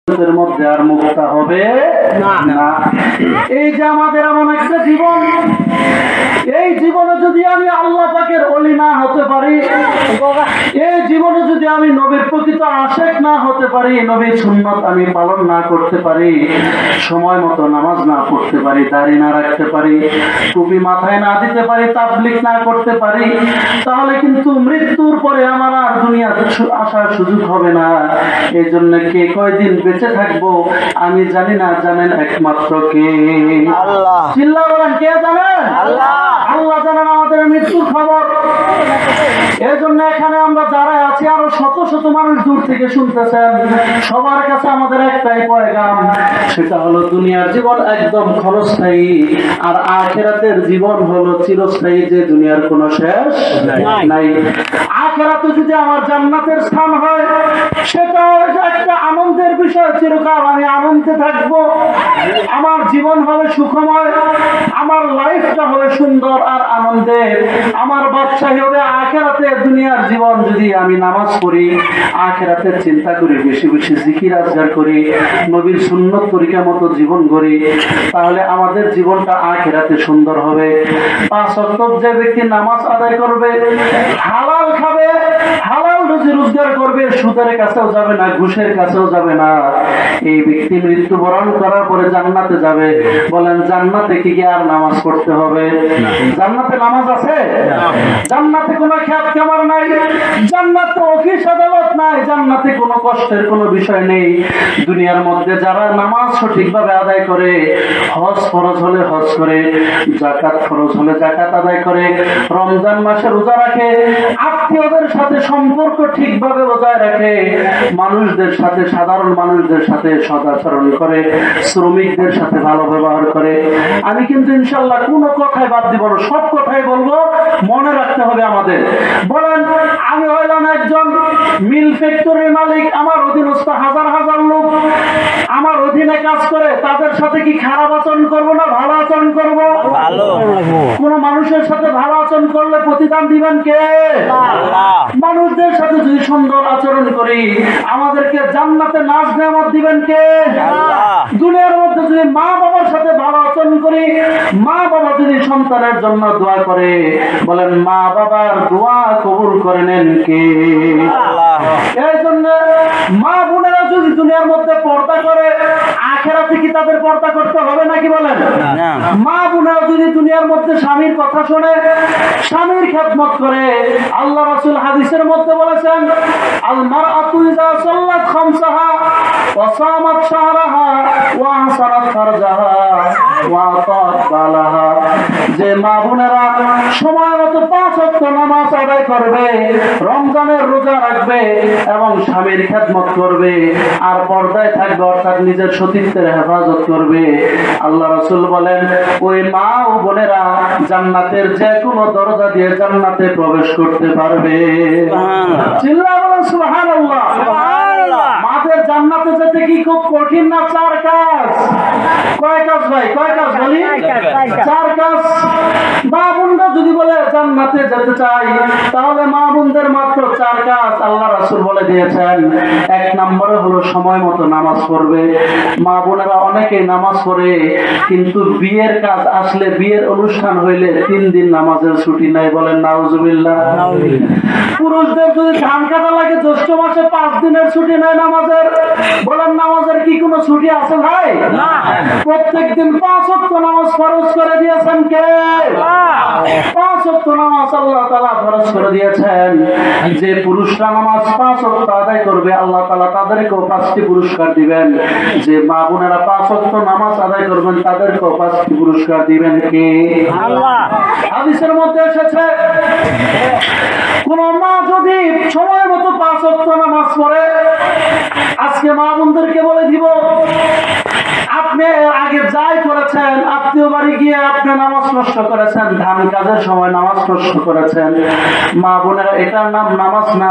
মধ্যে আর মুক্তা হবে না। এই যে আমাদের এমন একটা জীবন, এই জীবনে যদি আমি আল্লাহ পাকের ওলি না হতে পারি, এই জীবনে যদি আমি নবীর প্রকৃত আশিক না হতে পারি, নবীর সুন্নাত আমি পালন না করতে পারি, সময় মতো নামাজ না পড়তে পারি, দাড়ি না রাখতে পারি, টুপি মাথায় না দিতে পারি, তাবলীগ না করতে পারি, তাহলে কিন্তু মৃত্যুর পরে আমার আর দুনিয়াতে আসার সুযোগ হবে না। এই জন্য কে কয়দিন বেঁচে থাকবো আমি জানি না, জানেন একমাত্র কে? আল্লাহ। চিল্লা বলেন, কে জানেন? আল্লাহ। আল্লাহ জানেন আমাদের মৃত্যুর খবর। এই জন্য এখানে আমরা যারা আছি, আরো শত শত মানুষ দূর থেকে শুনতেছেন, সবার কাছে আমাদের একটাই পয়গাম, সেটা হলো দুনিয়ার জীবন একদম ক্ষণস্থায়ী, আর আখিরাতের জীবন হলো চিরস্থায়ী, যে দুনিয়ার কোনো শেষ নাই। আখিরাতে যদি আমার জান্নাতের স্থান হয়, সেটা একটা আনন্দের বিষয়, চিরকাল আমি আনন্দে থাকবো, আমার জীবন হবে সুখময়, আমার লাইফটা হবে সুন্দর আর আনন্দের, আমার বাচ্চা হবে আখিরাতে। দুনিয়ার জীবন যদি আমি নামাজ পড়ি, আখিরাতের চিন্তা করি, বেশি বেশি জিকির আজগার করি, নবীর সুন্নত তরিকা মতো জীবন গড়ি, তাহলে আমাদের জীবনটা আখিরাতে সুন্দর হবে। 5 ওয়াক্ত যে ব্যক্তি নামাজ আদায় করবে, হালাল খাবে, হালাল রুজি রোজগার করবে, সুদের কাছেও যাবে না, ঘুষের কাছেও যাবে না, এই ব্যক্তি মৃত্যুবরণ করার পরে জান্নাতে যাবে। বলেন, জান্নাতে কি আর নামাজ পড়তে হবে? জান্নাতে নামাজ আছে? জান্নাতে কোনো খ্যাত খামার নাই, জান্নাতে অফিস আদালত নাই, জান্নাতে কোনো কষ্টের কোনো বিষয় নেই। দুনিয়ার মধ্যে যারা নামাজ সঠিকভাবে আদায় করে, হজ ফরজ হলে হজ করে, যাকাত ফরজ হলে যাকাত আদায় করে, রমজান মাসে রোজা রাখে, আত্মীয়দের সাথে সম্পর্ক ঠিকভাবে বজায় রাখে, মানুষদের সাথে, সাধারণ মানুষদের সাথে সদাচরণ করে, শ্রমিকদের সাথে ভালো ব্যবহার করে, আমি কিন্তু ইনশাল্লাহ কোনো কথাই বাদ দিব না, সব কথাই বলবো, মনে রাখতে হবে আমাদের। বলেন, আমি হইলাম একজন মিল ফ্যাক্টরির মালিক, আমার অধীনস্থ হাজার হাজার লোক আমার অধীনে কাজ করে, তাদের সাথে কি খারাপ আচরণ করবো না ভালো আচরণ করবো? কোন মানুষের সাথে ভালো আচরণ করলে প্রতিদান দিবেন কে? মানুষদের সাথে যদি সুন্দর আচরণ করি, আমাদেরকে জান্নাতে নাজ নেয়ামত দিবেন কে? দুনিয়ার মধ্যে যদি মা বাবার সাথে ভালো আচরণ করি, মা বাবা যদি সন্তানের জন্য দোয়া করে, বলেন মা বাবার দোয়া কবুল করে নেন কে? এই জন্য মা বোনেরা যদি দুনিয়ার মধ্যে পর্দা করে, আখিরাতে কি তাদের পর্দা করতে হবে নাকি? বলেন, মা বোনেরা যদি দুনিয়ার মধ্যে স্বামীর কথা শুনে, স্বামীর খেদমত করে, আল্লাহ রাসূল হাদিসের মধ্যে বলেছেন, আল মারআতু ইযা সাল্লাত খামসাহা ওয়া সামাত শাহরাহা ওয়া আহসানাত ফারজাহা ওয়া আতাত বালাহা, যে মা বোনেরা সময় মতো 5 ওয়াক্ত নামাজ আদায় করবে, রমজানের রোজা রাখবে এবং স্বামীর খেদমত করবে, আর পর্দায় থাকবে, অর্থাৎ নিজের সতীত্বের হেফাজত করবে, আল্লাহ রাসূল বলেন, ওই মা ও বোনেরা জান্নাতের যে কোনো দরজা দিয়ে জান্নাতে প্রবেশ করতে পারবে। চিল্লা বলেন সুবহানাল্লাহ। মাদের জান্নাতে যেতে কি খুব কঠিন না? 4 কাজ। কয় কাজ ভাই? কয় কাজ বলি? 4 কাজ। মা বোনরা যদি বলে জান্নাতে যেতে চাই, তাহলে মা বোনদের মাত্র 4 কাজ আল্লাহ রাসূল বলে দিয়েছেন। 1 নম্বরে হলো সময় মতো নামাজ পড়বে। মা বোনেরা অনেকেই নামাজ পড়ে, কিন্তু বিয়ের কাজ আসলে, বিয়ের অনুষ্ঠান হইলে 3 দিন নামাজের ছুটি নাই। বলেন নাউজুবিল্লাহ। পুরুষদের যদি ধান কাটা লাগে জ্যৈষ্ঠ মাসে 5 দিনের ছুটি নাই নামাজের। বলেন, নামাজের কি কোনো ছুটি আছে ভাই? না। প্রত্যেকদিন 5 ওয়াক্ত নামাজ ফরজ করে দিয়েছেন কে? 5 ওয়াক্ত নামাজ আল্লাহ তাআলা ফরজ করে দিয়েছেন। যে পুরুষরা নামাজ 5 ওয়াক্ত আদায় করবে, আল্লাহ তাআলা তাদেরকেও 5টি পুরস্কার দিবেন। যে মা বোনেরা 5 ওয়াক্ত নামাজ আদায় করবেন, তাদেরকেও 5টি পুরস্কার দিবেন কে? আল্লাহ। হাদিসের মধ্যে এসেছে, কোন মা যদি সময় মতো 5 ওয়াক্ত নামাজ পড়ে, আজকে মা বোনদেরকে বলে দিব, আপনি আগে যাই করেছেন, আত্মীয় বাড়ি গিয়ে আপনি নামাজ নষ্ট করেছেন, ধান কাজের সময় নামাজ নষ্ট করেছেন। মা বোনেরা, এটার নাম নামাজ না।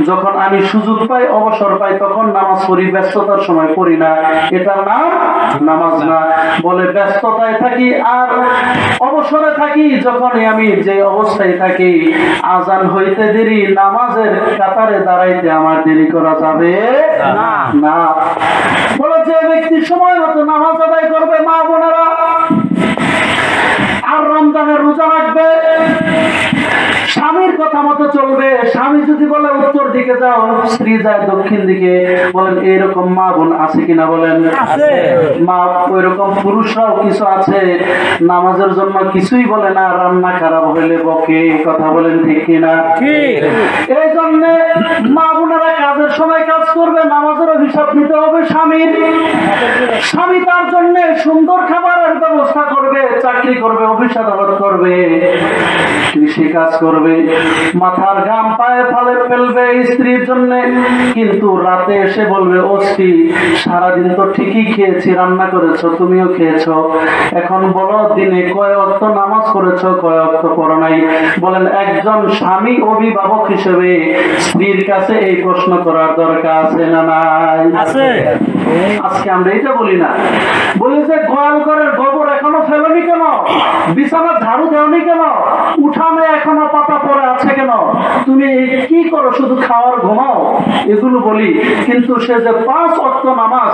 যখন আমি সুযোগ পাই, অবসর পাই, তখন নামাজ পড়ি, ব্যস্ততার সময় পড়ি না, এটার নাম নামাজ না। বলে ব্যস্ততায় থাকি আর অবসরে থাকি, যখনই আমি যে অবস্থায় থাকি, আজান হইতে দেরি, নামাজের কাতারে দাঁড়াইতে আমার দেরি করা যাবে না। সময় মতো নামাজ আদায় করবে মা বোনেরা, আর রমজানের রোজা রাখবে, স্বামীর কথা মতো চলবে। স্বামী যদি বলে উত্তর দিকে যাও, স্ত্রী যায় দক্ষিণ দিকে, বলেন এইরকম মা বোন আছে কিনা বলেন? মা ওইরকম পুরুষরাও কিছু আছে, নামাজের জন্য কিছুই বলে না, রান্না খারাপ হইলে বকে, কথা বলেন ঠিক কিনা? এই জন্য মা বোনেরা কাজের সময় কাজ করবে, নামাজেরও হিসাব নিতে হবে স্বামীর। স্বামী তার জন্য সুন্দর খাবারের ব্যবস্থা করবে, চাকরি করবে, অফিস আদালত করবে, কৃষি কাজ করবে, মাথার ঘাম পায়ে ফালে ফেলবে স্ত্রীর জন্য। কিন্তু রাতে এসে বলবে, ও স্ত্রী সারাদিন তো ঠিকই খেয়েছি, রান্না করেছো, তুমিও খেয়েছো, এখন বলো দিনে কয় ওয়াক্ত নামাজ পড়েছো, কয় ওয়াক্ত পড়ো নাই? বলেন একজন স্বামী অভিভাবক হিসেবে স্ত্রীর কাছে এই প্রশ্ন করার দরকার আছে না নাই? আছে। আজকে আমরা এটা বলি না, বলি যে গোয়াল ঘরের গোবর এখনো ফেলোনি কেন, বিছানা ঝাড়ু দেওনি কেন, উঠানে এখনো পাতা পড়ে আছে কেন, তুমি কি করো, শুধু খাওয়ার ঘুমাও, এগুলো বলি। কিন্তু সে যে 5 ওয়াক্ত নামাজ,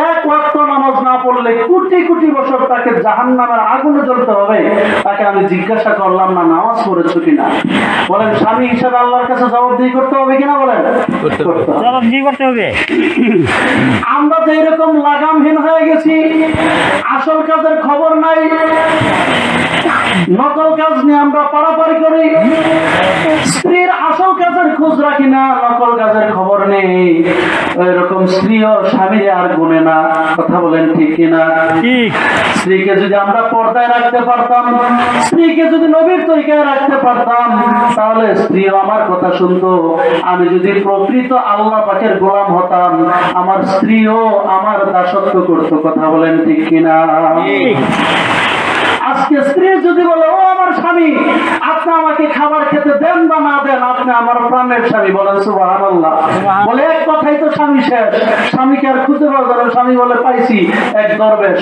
1 ওয়াক্ত নামাজ না পড়লে কোটি কোটি বছর তাকে জাহান্নামের আগুনে জ্বলতে হবে, তাকে আমি জিজ্ঞাসা করলাম না নামাজ পড়েছো কিনা? বলেন স্বামী হিসেবে আল্লাহর কাছে জবাবদিহি করতে হবে কিনা? বলেন জবাবদিহি করতে হবে। আমরা যে এরকম লাগামহীন হয়ে গেছি, আসল কাজের খবর নাই, নকল কাজ নিয়ে আমরা পারাপারি করি, স্ত্রীর আসল কাজের খোঁজ রাখি না, নকল কাজের খবর নেই। এরকম স্ত্রীও স্বামী আর গুনে না, কথা বলেন ঠিক কিনা? স্ত্রীকে যদি আমরা পর্দায় রাখতে পারতাম, স্ত্রীকে যদি নবীর তরিকায় রাখতে পারতাম, তাহলে স্ত্রীও আমার কথা শুনতো। আমি যদি প্রকৃত আল্লাহ পাকের গোলাম হতাম, আমার স্ত্রীও আমার দাসত্ব করতো, কথা বলেন ঠিক কিনা? আজকে স্ত্রী যদি বলে, ও আমার স্বামী, আপনি আমাকে খাবার খেতে দেন বা না দেন, আপনি আমার প্রাণের স্বামী, বলেন সুবহানাল্লাহ। বলে এক কথাই তো স্বামী শেষ, স্বামীকে আর খুঁজে পাওয়া যাবে। স্বামী বলে পাইছি, এক দরবেশ।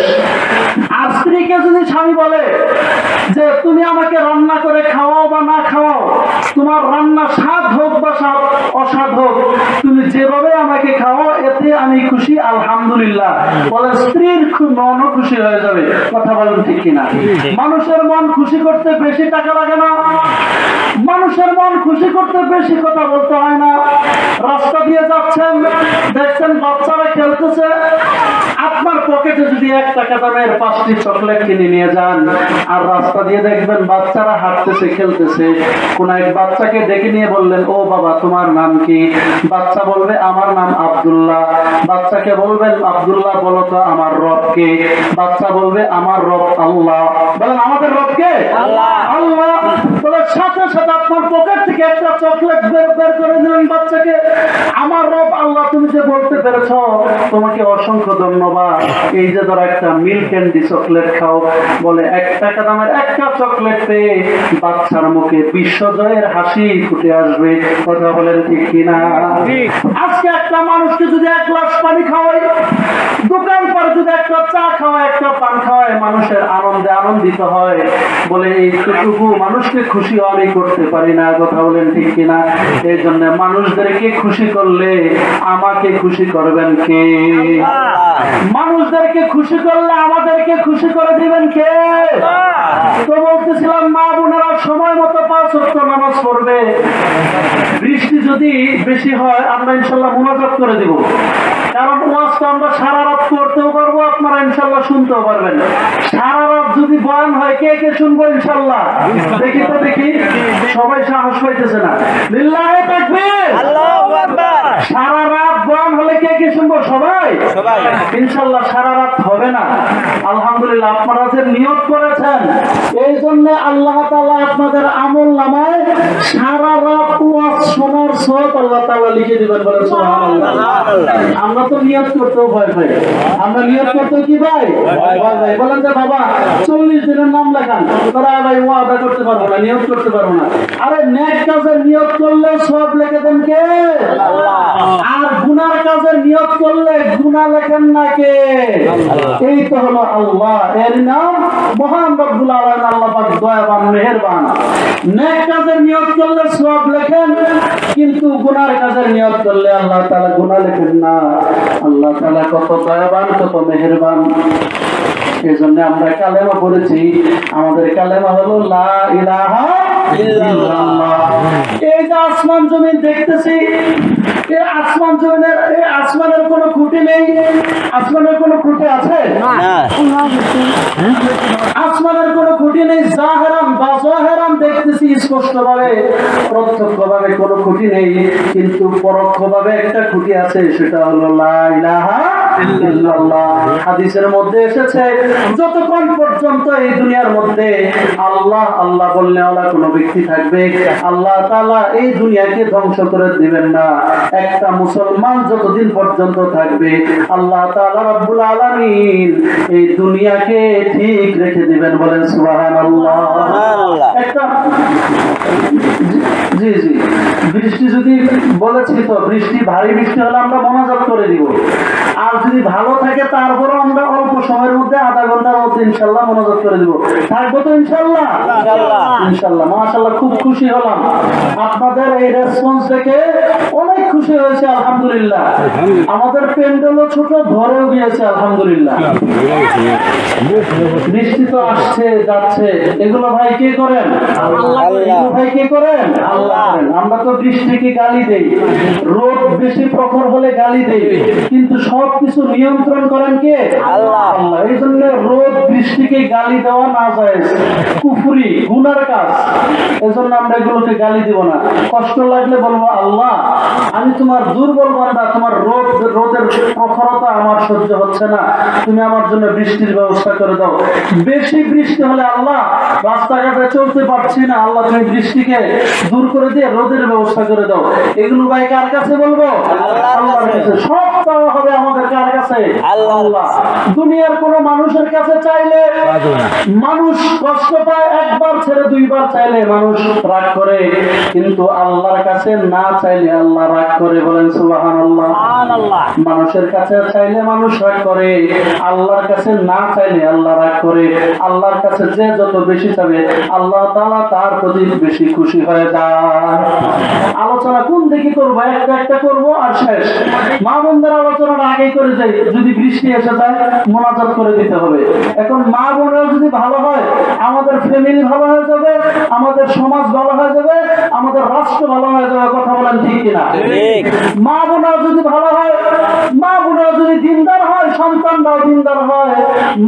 আর স্ত্রীকে যদি স্বামী বলে যে তুমি আমাকে রান্না করে খাওয়াও বা না খাওয়াও, তোমার রান্না স্বাদ হোক বা অস্বাদ হোক, তুমি যেভাবে আমাকে খাওয়াও এতে আমি খুশি, আলহামদুলিল্লাহ, বলে স্ত্রীর মনও খুশি হয়ে যাবে, কথা বলেন ঠিক কিনা? মানুষের মন খুশি করতে বেশি টাকা লাগে না, মানুষের মন খুশি করতে বেশি কথা বলতে হয় না। রাস্তা দিয়ে যাচ্ছেন, দেখছেন বাচ্চারা খেলতেছে, আপনার পকেটে যদি 1 টাকা দামের 5টি চকলেট কিনে নিয়ে যান, আর রাস্তা দিয়ে দেখবেন বাচ্চারা হাঁটতেছে, খেলতেছে, কোন এক বাচ্চাকে ডেকে নিয়ে বললেন, ও বাবা তোমার নাম কি? বাচ্চা বলবে আমার নাম আব্দুল্লাহ। বাচ্চাকে বলবেন, আব্দুল্লাহ বলো তো আমার রব কে? বাচ্চা বলবে আমার রব আল্লাহ। বলেন আমাদের রব কে? আল্লাহ। আল্লাহ বলে সাথে সাথে আপনার পকেট থেকে একটা চকলেট বের করে দিলেন বাচ্চাকে, আমার রব আল্লাহ তুমি যে বলতে পেরেছ, তোমাকে অসংখ্য ধন্যবাদ। এই যে ধরো একটা মিল্ক ক্যান্ডি চকলেট খাও, বলে 1 টাকা দামের একটা চকলেট পেয়ে বাচ্চার মুখে বিশ্বজয়ের হাসি ফুটে আসবে, কথা বলেন ঠিক কিনা? আজকে একটা মানুষকে যদি 1 গ্লাস পানি খাওয়াই, দোকান পর যদি একটা চা খাওয়ায়, একটা পান খাওয়ায়, মানুষের আনন্দে আনন্দিত হয়, বলে এইটুকু মানুষকে খুশি আমি করতে পারি না, কথা বলেন ঠিক কিনা? এই জন্য মানুষদেরকে খুশি করলে আমাকে খুশি করবেন কে? মানুষদেরকে খুশি করলে আমাদেরকে খুশি করে দিবেন কে? তো বলতেছিলাম মা বোনেরা সময় মতো 5 ওয়াক্ত নামাজ পড়বে। বৃষ্টি যদি বেশি হয় আমরা ইনশাল্লাহ মুনাজাত করে দিব, কারণ ওয়াজটা আমরা সারা রাত করতেও পারবো, আপনারা ইনশাল্লাহ শুনতেও পারবেন। সারা রাত যদি বয়ান হয় কে কে শুনবো ইনশাল্লাহ? দেখি তো দেখি, সবাই সাহস পাইতেছে না। লিল্লাহি তাকবীর, আল্লাহু আকবার। সারা রাত বয়ান হলে কে কে শুনবো? সবাই। ইনশাল্লাহ সারা রাত হবে না। আলহামদুলিল্লাহ আপনারা যে নিয়ত করেছেন, এই জন্য আল্লাহ তাআলা আপনাদের আমল নামায় সারা রাত ওয়াজ শোনার সওয়াব আল্লাহ তাআলা লিখে দিবেন, বলেন সুবহানাল্লাহ। আমরা তো নিয়ত করতেও ভয় পাই, আমরা নিয়ত করতে কি ভাই? ভয় পাই। বলেন যে বাবা 40 দিনের নাম লেখান, তারা ভাই ওয়াদা করতে পারবো না, নিয়ত করতে পারবো না। আরে নেক কাজের নিয়ত করলে সব লেখে দেন কে? আর গুনার কাজের নিয়ত করলে গুনাহ লেখেন না কে? এই তো হলো আল্লাহ। এর নাম মহান রব্বুল আলামিন, আল্লাহ পাক দয়াবান মেহেরবান। নেক কাজের নিয়ত করলে সব লেখেন, কিন্তু গুনার কাজের নিয়ত করলে আল্লাহ তাআলা গুনাহ লেখেন না। আল্লাহ তাআলা কত দয়াবান, কত মেহেরবান। এই জন্য আমরা কালেমা পড়েছি, আমাদের কালেমা হলো লা ইলাহা ইল্লাল্লাহ। এই যে আসমান জমিন দেখতেছি, এই আসমান জমিনের, এই আসমানের কোনো খুঁটি নেই। আসমানের কোনো খুঁটি আছে? আসমানের কোনো খুঁটি নেই। জাহেরাম বা জাহেরাম দেখতেছি স্পষ্টভাবে, প্রত্যক্ষভাবে কোনো খুঁটি নেই, কিন্তু পরোক্ষভাবে একটা খুঁটি আছে, সেটা হলো লা ইলাহা ইল্লাল্লাহ। হাদিসের মধ্যে এসেছে, যতক্ষণ পর্যন্ত এই দুনিয়ার মধ্যে আল্লাহ আল্লাহ বললে ওলা কোনো ব্যক্তি থাকবে, আল্লাহ তাআলা এই দুনিয়াকে ধ্বংস করে দিবেন না। একটা মুসলমান যতদিন পর্যন্ত থাকবে, আল্লাহ তাআলা রব্বুল আলামিন এই দুনিয়াকে ঠিক রেখে দিবেন। বলেন সুবহানাল্লাহ। একটা জি জি, বৃষ্টি যদি বলেছি তো, বৃষ্টি ভারী বৃষ্টি হলে আমরা মোনাজাত করে দিব। আর যদি ভালো থাকে তারপরে আমরা অল্প সময়ের মধ্যে, আধা ঘন্টার মধ্যে ইনশাল্লাহ মোনাজাত করে দিব। থাকবো তো ইনশাল্লাহ? ইনশাল্লাহ। মাশাআল্লাহ, খুব খুশি হলাম আপনাদের এই রেসপন্স দেখে, অনেক খুশি হয়েছে আলহামদুলিল্লাহ। আমাদের প্যান্ডেলও ছোট, ভরেও গিয়েছে আলহামদুলিল্লাহ। বৃষ্টি তো আসছে যাচ্ছে, এগুলো ভাই কে করেন? আল্লাহ। ভাই কে করেন? আল্লাহ। আমরা তো বৃষ্টিকে গালি দেই, রোদ বেশি প্রখর হলে গালি দেই, কিন্তু সবকিছু নিয়ন্ত্রণ করেন কে? আল্লাহ। আল্লাহ। এই জন্য রোদ বৃষ্টিকে গালি দেওয়া না যায়, কুফরি, গুনার কাজ। এই জন্য আমরা এগুলোকে গালি দিব না। কষ্ট লাগলে বলবো, আল্লাহ আমি তোমার দুর্বল বান্দা, তোমার রোদের প্রখরতা আমার সহ্য হচ্ছে না, তুমি আমার জন্য বৃষ্টির ব্যবস্থা করে দাও। বেশি বৃষ্টি হলে, আল্লাহ রাস্তাঘাটে চলতে পারছি না, আল্লাহ তুমি বৃষ্টিকে দূর করে দিয়ে রোদের ব্যবস্থা করে দাও। এগুলো ভাই কার কাছে বলবো? আল্লাহর কাছে। সব চাওয়া হবে আমাদের কার কাছে? আল্লাহ। দুনিয়ার কোন মানুষের কাছে চাইলে মানুষ কষ্ট পায়, একবার ছেড়ে দুইবার চাইলে মানুষ রাগ করে, কিন্তু আল্লাহর কাছে না চাইলে আল্লাহ রাগ করে। বলেন সুবহানাল্লাহ। মানুষের কাছে চাইলে মানুষ রাগ করে, আল্লাহর কাছে না চাইলে আল্লাহ রাগ করে। আল্লাহর কাছে যে যত বেশি চাবে, আল্লাহ তাআলা তার প্রতি বেশি খুশি হয়ে যায়। আলোচনা কোন দিকে করবো? একটা একটা করবো আর শেষ। মা বোনদের আলোচনাটা আগেই করে যাই, যদি বৃষ্টি এসে যায় মোনাজাত করে দিতে হবে। এখন মা বোনরা যদি ভালো হয়, আমাদের ফ্যামিলি ভালো হয়ে যাবে, আমাদের সমাজ ভালো হয়ে যাবে, আমাদের রাষ্ট্র ভালো হয়ে যাবে। কথা বলেন ঠিক কিনা? মা বোনরা যদি ভালো হয়, মা বোনরা যদি দিনদার হয়, সন্তানরাও দিনদার হয়।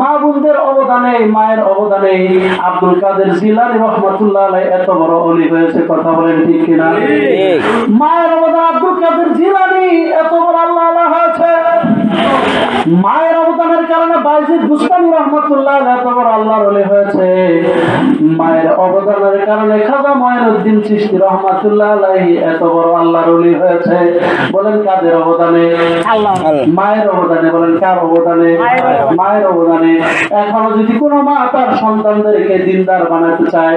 মা বোনদের অবদানে, মায়ের অবদানে আব্দুল কাদের জিলানী রাহমাতুল্লাহ আলাইহি এত বড় ওলি হয়েছে। কথা বলেন ঠিক কিনা? মায়ের অবদান, আব্দুল কাদের জিলানী এত বড় আল্লাহ হয়েছে। মায়ের অবদানের কারণে বাইজিদ বুস্তামি রাহমাতুল্লাহ আলাইহি এত বড় আল্লাহর ওলি হয়েছে। মায়ের অবদানের কারণে খাজা মঈনুদ্দিন চিশতি রাহমাতুল্লাহ আলাইহি এত বড় আল্লাহর ওলি হয়েছে। বলেন কাদের অবদানে? আল্লাহ। মায়ের অবদানে। বলেন কার অবদানে? মায়ের অবদানে। এখনো যদি কোনো মা তার সন্তানদেরকে দিনদার বানাতে চায়,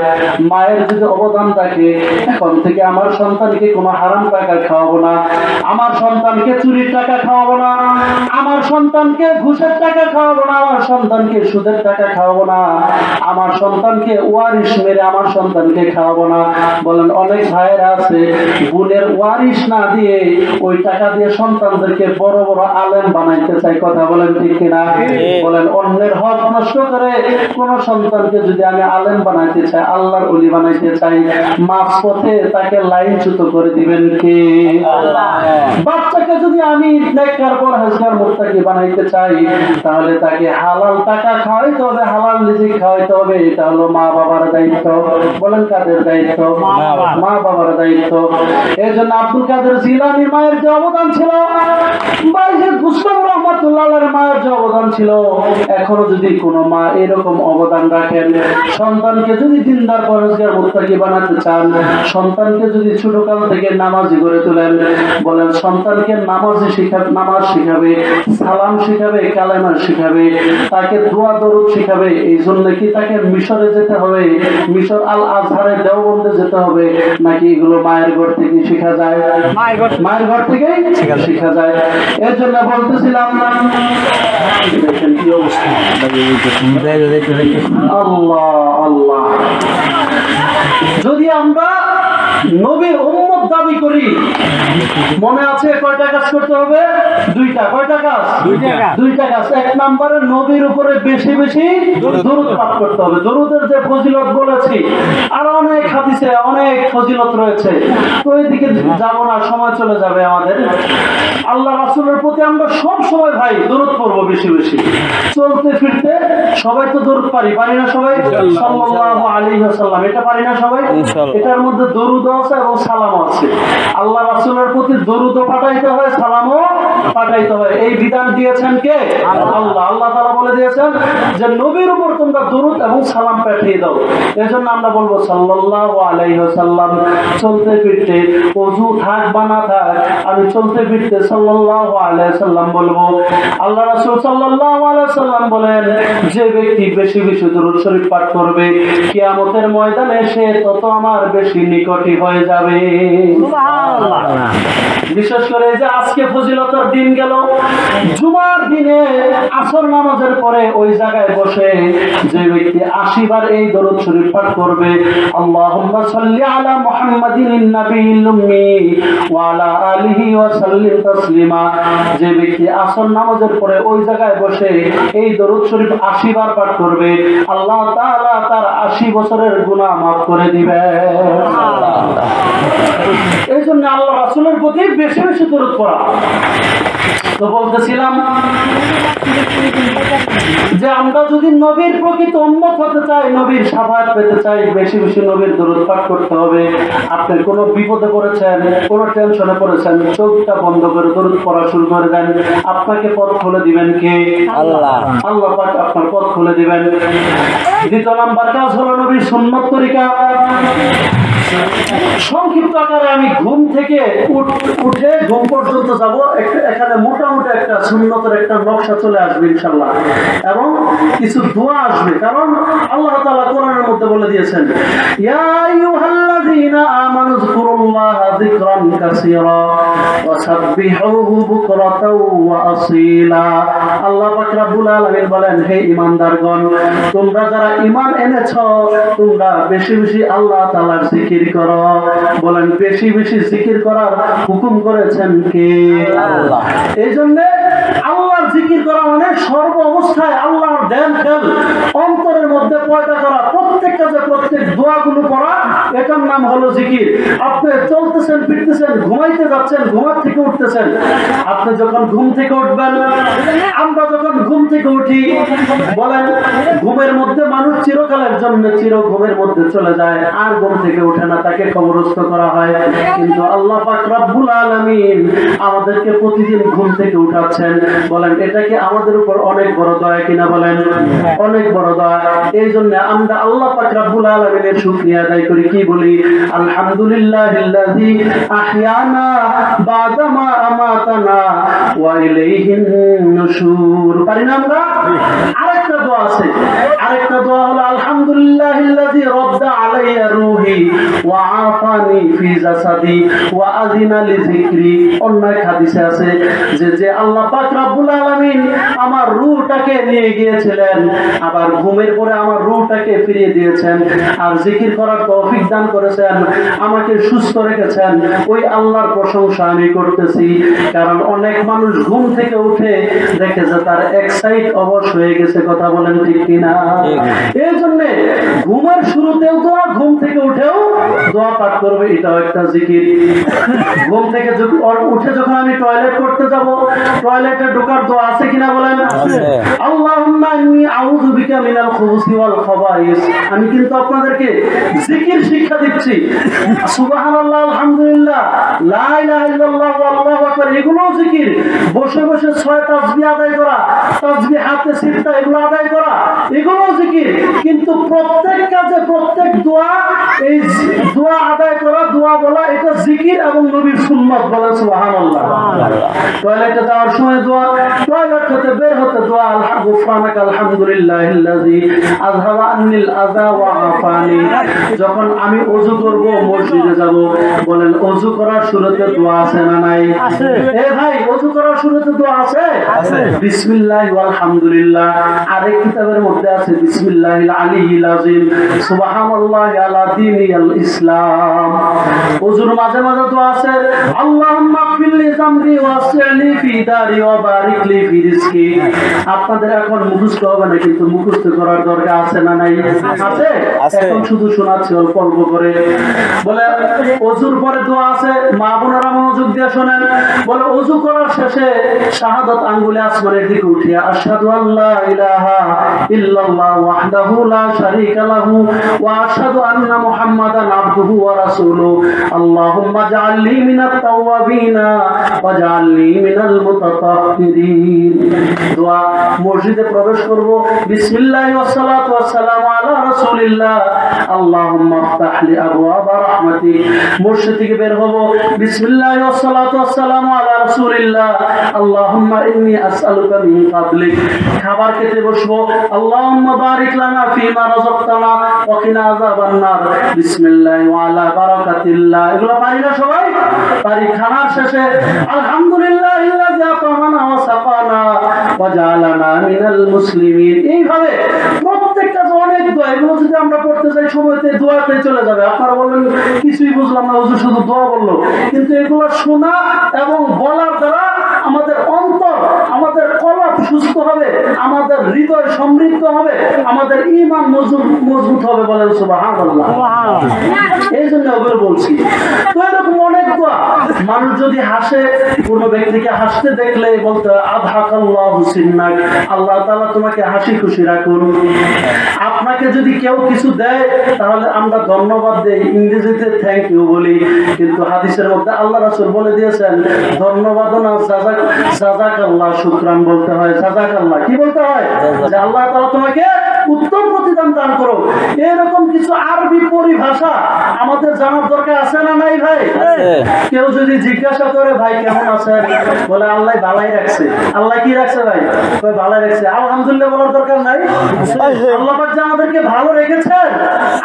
মায়ের যদি অবদান থাকে, এখন থেকে আমার সন্তানকে কোনো হারাম টাকা খাওয়াবো না, আমার সন্তানকে চুরির টাকা খাওয়াবো না, আমার সন্তানকে ঘুষের টাকা খাওয়াবো না, আমার সন্তানকে সুদের টাকা খাওয়াবো না, আমার সন্তানকে ওয়ারিশ মেরে আমার সন্তানকে খাওয়াবো না। বলেন অনেক ভাইয়েরা আছে বোনের ওয়ারিশ না দিয়ে ওই টাকা দিয়ে সন্তানদেরকে বড় বড় আলেম বানাইতে চাই। কথা বলেন ঠিক কিনা? বলেন অন্যের হক নষ্ট করে কোন সন্তানকে যদি আমি আলেম বানাইতে চাই, আল্লাহর ওলি বানাইতে চাই, মাঝপথে তাকে লাইনচ্যুত করে দিবেন কে? আল্লাহ। বাচ্চাকে যদি আমি নেককার পরহেজগার মুত্তাকি বানাইতে চাই, তাহলে তাকে হালাল টাকা খাওয়াইতে হবে, হালাল রিজিক খাওয়াইতে হবে। এটা হলো মা বাবার দায়িত্ব। বলেন কাদের দায়িত্ব? মা বাবার দায়িত্ব। এই জন্য আব্দুল কাদের জিলানী মায়ের যে অবদান ছিল, বাইজিদ বুস্তামি রাহমাতুল্লাহ আলাইহির মায়ের যে অবদান অবদান ছিল, এখনো যদি কোনো মা এরকম অবদান রাখেন, সন্তানকে যদি দিনদার পরহেজগার মুত্তাকি বানাতে চান, সন্তানকে যদি ছোটকাল থেকে নামাজি করে তোলেন, বলেন সন্তানকে নামাজ শিখাবে, সালাম শিখাবে, কালেমা শিখাবে, তাকে দোয়া দরুদ শিখাবে। এই জন্য কি তাকে মিশরে যেতে হবে, মিশর আল আজহারে দেওবন্দে যেতে হবে, নাকি এগুলো মায়ের ঘর থেকে শেখা যায়? মায়ের ঘর থেকে শেখা যায়। এর জন্য বলতেছিলাম দেখেন কি অবস্থা। আল্লাহ আল্লাহ, যদি আমরা নবীর উম্মত দাবি করি, মনে আছে কয়টা কাজ করতে হবে? দুইটা। কয়টা কাজ? দুইটা কাজ। এক নম্বরে নবীর উপরে বেশি বেশি দরুদ পাঠ করতে হবে। দরুদের যে ফজিলত বলেছি, আর অনেক হাদিসে অনেক ফজিলত রয়েছে, তো এইদিকে যাব না, সময় চলে যাবে আমাদের। আল্লাহ রাসূলের প্রতি আমরা সব সময় ভাই দরুদ পড়বো বেশি বেশি। চলতে ফিরতে সবাই তো দরুদ পারি না সবাই? সাল্লাল্লাহু আলাইহি ওয়াসাল্লাম, এটা পারি না সবাই? এটার মধ্যে দরুদ আছে এবং সালাম আছে। আল্লাহ রাসূলের প্রতি দরুদও পাঠাইতে হয়, সালামও পাঠাইতে হয়। এই বিধান দিয়েছেন কে? আল্লাহ। আল্লাহ তাআলা বলে দিয়েছেন যে নবীর উপর তোমরা দরুদ এবং সালাম পাঠিয়ে দাও। এজন্য আমরা বলবো সাল্লাল্লাহু আলাইহি ওয়াসাল্লাম। চলতে ফিরতে ওযু থাক বা না থাক, আমি চলতে ফিরতে সাল্লাল্লাহু আলাইহি ওয়াসাল্লাম বলবো। আল্লাহ রাসূল সাল্লাল্লাহু আলাইহি ওয়াসাল্লাম বলেন, যে ব্যক্তি বেশি বেশি দরুদ শরীফ পাঠ করবে, কিয়ামতের ময়দানে সে তত আমার বেশি নিকটই হয়ে যাবে। সুবহানাল্লাহ। বিশেষ করে যে আজকে ফজিলতের দিন গেল, জুমার দিনে আসর নামাজের পরে ওই জায়গায় বসে যে ব্যক্তি 80 বার এই দরুদ শরীফ পাঠ করবে, আল্লাহুম্মা সাল্লি আলা মুহাম্মাদিন নাবিয়্যিল উম্মি ওয়া আলা আলিহি ওয়া সাল্লিম তাসলিমা, যে ব্যক্তি আসর নামাজের পরে ওই জায়গায় বসে এই দরুদ শরীফ 80 বার পাঠ করবে, আল্লাহ তাআলা তার 80 বছরের গুনাহ মাফ করে দিবেন। এই জন্য আল্লাহ রাসূলের প্রতি বেশি বেশি দরুদ পড়া। তো বলতেছিলাম যে আমরা যদি নবীর প্রকৃত উম্মত হতে চাই, নবীর শাফাআত পেতে চাই, বেশি বেশি নবীর দরুদ পাঠ করতে হবে। আপনি কোনো বিপদে পড়েছেন, কোনো টেনশনে পড়েছেন, চোখটা বন্ধ করে দরুদ পড়া শুরু করে দেন। আপনাকে পথ খুলে দিবেন কে? আল্লাহ। আল্লাহ পাক আপনার পথ খুলে দিবেন। দ্বিতীয় নাম্বার কাজ হলো নবীর সুন্নাত তরিকা। সংক্ষিপ্ত আকারে আমি ঘুম থেকে উঠে ঘুম পর্যন্ত যাব, এখানে মোটামুটি একটা সুন্নতের একটা নকশা চলে আসবে ইনশাআল্লাহ, এবং কিছু দোয়া আসবে। কারণ আল্লাহ তাআলা কোরআনের মধ্যে বলে দিয়েছেন, ইয়া আইয়ুহাল্লাযীনা আমানু যকুরুল্লাহা যিকরান কাসীরা ওয়া সাব্বিহুহু বুকরাতাও ওয়া আসীলা। আল্লাহ পাক রব্বুল আলামিন বলেন, হে ঈমানদারগণ, তোমরা যারা ঈমান এনেছো, তোমরা বেশি বেশি আল্লাহ তাআলার জিকির করো। বলেন বেশি বেশি জিকির করার হুকুম করেছেন কে? আল্লাহ। এই জন্য আল্লাহর জিকির করা মানে সর্ব অবস্থায় আল্লাহর ধ্যান খেয়াল অন্তরের মধ্যে পয়দা করা, প্রত্যেক কাজে প্রত্যেক দোয়াগুলো পড়া, এটার নাম হলো জিকির। আপনি চলতেছেন, ফিরতেছেন, ঘুমাইতে যাচ্ছেন, ঘুমার থেকে উঠতেছেন, আপনি যখন ঘুম থেকে উঠবেন, আমরা যখন ঘুম থেকে উঠি, বলেন ঘুমের মধ্যে মানুষ চিরকালের জন্য চির ঘুমের মধ্যে চলে যায়, আর ঘুম থেকে উঠে না, তাকে কবরস্থ করা হয়। কিন্তু আল্লাহ পাক রব্বুল আলামিন আমাদেরকে প্রতিদিন ঘুম থেকে উঠাচ্ছেন। বলেন এটা কি আমাদের উপর অনেক বড় দয়া কিনা? বলেন অনেক বড় দয়া। এই জন্য আমরা আল্লাহ পাক রব্বুল আলামিনের শুকরিয়া আদায় করি। কি বলি? আলহামদুলিল্লাহিল্লাযী আহইয়ানা বা'দা মা আমাতানা ওয়া ইলাইহিন নুশুর। পারি না আমরা? আরেকটা দোয়া আছে, আরেকটা দোয়া হলো আলহামদুলিল্লাহিল্লাযী রাদ্দা আলাইয়া রূহি ওয়া আফানি ফি জাসাদি ওয়া আযিনা লিযিকরি। অন্য এক হাদিসে আছে যে আল্লাহ পাক রব্বুল আলামিন আমার রূহটাকে নিয়ে গিয়েছিলেন, আবার ঘুমের পরে আমার রূহটাকে ফিরিয়ে দিয়েছেন, আর জিকির করার তৌফিক দান করেছেন, আমাকে সুস্থ রেখেছেন। ওই আল্লাহর প্রশংসা আমি করতেছি। কারণ অনেক মানুষ ঘুম থেকে উঠে দেখে যে তার এক সাইড অবশ হয়ে গেছে। কথা বলেন ঠিক কিনা? এই জন্য ঘুমের শুরুতেও দোয়া, ঘুম থেকে উঠেও দোয়া পাঠ করবে, এটাও একটা জিকির। ঘুম থেকে উঠে যখন আমি টয়লেট করতে যাব, টয়লেটে ঢোকার দোয়া আছে কিনা বলেন? আল্লাহুম্মা ইন্নী আউযু বিকা মিনাল খুবুসি ওয়াল খাবাইস। আমি কিন্তু আপনাদেরকে জিকির শিক্ষা দিচ্ছি। সুবহানাল্লাহ, আলহামদুলিল্লাহ, লা ইলাহা ইল্লাল্লাহ, আল্লাহু আকবার, এগুলোও জিকির। বসে বসে 6 তাসবিহ আদায় করা, তাসবিহাতে সিত্তা এগুলো আদায় করা, এগুলো জিকির। কিন্তু প্রত্যেক কাজে প্রত্যেক দোয়া, এই দোয়া আদায় করা, দোয়া বলা, এটা জিকির এবং নবীর সুন্নাত। বলে সুবহানাল্লাহ। টয়লেটে যাওয়ার সময় দোয়া, টয়লেট হতে বের হতে দোয়া, গুফরানাকা আলহামদুলিল্লাহিল্লাযী আযহাবা আন্নিল আযা ওয়া আফানি। যখন আমি ওযু করব, মসজিদে যাব, বলেন ওযু করার শুরুতে দোয়া আছে না নাই? আছে। এ ভাই, ওযু করার শুরুতে দোয়া আছে? আছে। বিসমিল্লাহি ওয়াল হামদুলিল্লাহ। আরেক কিতাবের মধ্যে আছে বিসমিল্লাহিল আলিয়্যিল আযীম, সুবহানাল্লাহি আলা দীনিল ইসলাম। ওযুর মাঝে মাঝে দোয়া আছে, আল্লাহুম্মা গফিরলি যামবি ওয়াসি'লি ফি দারি ওয়া বারিক লি ফি রিজকি। আপনাদের এখন মুখস্থ হবে না, কিন্তু মুখস্থ করার দরকার আছে না নাই? আছে। এখন শুধু শোনাচ্ছি অল্প অল্প করে। বলে ওযুর পরে দোয়া আছে, মা বোনেরা মনোযোগ দিয়ে শোনেন। বলে ওযু করার শেষে শাহাদাত আঙ্গুলে আসমানের দিকে উঠিয়া আশহাদু আল্লা ইলাহা ইল্লাল্লাহ ওয়াহদাহু লা শারীকা লাহু ওয়া আশহাদু আন্না মুহাম্মাদান আবদুহু ওয়া রাসূলুহু আল্লাহুম্মা জাআলনি মিনাত তাওয়াবিনা ওয়া জাআলনি মিনাল মুতাতাহহিরিন। দোয়া মসজিদে প্রবেশ করব, বিসমিল্লাহি ওয়াস সালাতু ওয়াস সালামু আলা রাসূলিল্লাহ আল্লাহুম্মা ইফতাহ লি আবওয়াবা রাহমাতিক। মসজিদ থেকে বের হব, বিসমিল্লাহি ওয়াস সালাতু ওয়াস সালামু আলা রাসূলিল্লাহ আল্লাহুম্মা ইন্নী আসআলুকা মিন ফাদলিক। খাবার খেতে বসবো, আল্লাহুম্মা বারিক লানা ফীমা রাযাকতানা ওয়া কিনা আযাবান নার, বিসমিল্লাহি ওয়া আলা বারাকাতিল্লাহ। এগুলো পারি না সবাই? পারি। খানার শেষে আলহামদুলিল্লাহিল্লাযী আতামানা ওয়া সাকানা ওয়া জাআলানা মিনাল মুসলিমিন। এইভাবে প্রত্যেক কাজে অনেক দোয়া, এগুলো যদি আমরা পড়তে যাই সময়তে দোয়াতে চলে যাবে। আপনারা বলবেন কিছুই বুঝলাম না, হুজুর শুধু দোয়া বললো। কিন্তু এগুলো শোনা এবং বলার দ্বারা আমাদের অন্তর, আমাদের কলব সুস্থ হবে, আমাদের হৃদয় সমৃদ্ধ হবে, আমাদের ঈমান মজবুত হবে। বলেন সুবহানাল্লাহ। এই জন্য ওগুলো বলছি। তো এরকম অনেক দোয়া। মানুষ যদি হাসে, কোনো ব্যক্তিকে হাসতে দেখলে বলতে আযহাকাল্লাহু সিন্নাক, আল্লাহ তাআলা তোমাকে হাসি খুশি রাখুন। আপনাকে যদি কেউ কিছু দেয় তাহলে আমরা ধন্যবাদ দেই, ইংরেজিতে থ্যাংক ইউ বলি। কিন্তু হাদিসের মধ্যে আল্লাহ রাসূল বলে দিয়েছেন ধন্যবাদ না, জাযাকাল্লাহ শুকরান বলতে হয়। জাযাকাল্লাহ কি বলতে হয়? যে আল্লাহ তাআলা তোমাকে উত্তম প্রতিদান দান করো। এরকম কিছু আরবি পরিভাষা আমাদের জানার দরকার আছে না নাই ভাই? কেউ যদি জিজ্ঞাসা করে ভাই কেমন আছেন, বলে আল্লাহ ভালাই রাখছে। আল্লাহ কি রাখছে ভাই? কই ভালাই রাখছে। আলহামদুলিল্লাহ বলার দরকার নাই? আল্লাহ পাক যে আমাদেরকে ভালো রেখেছেন,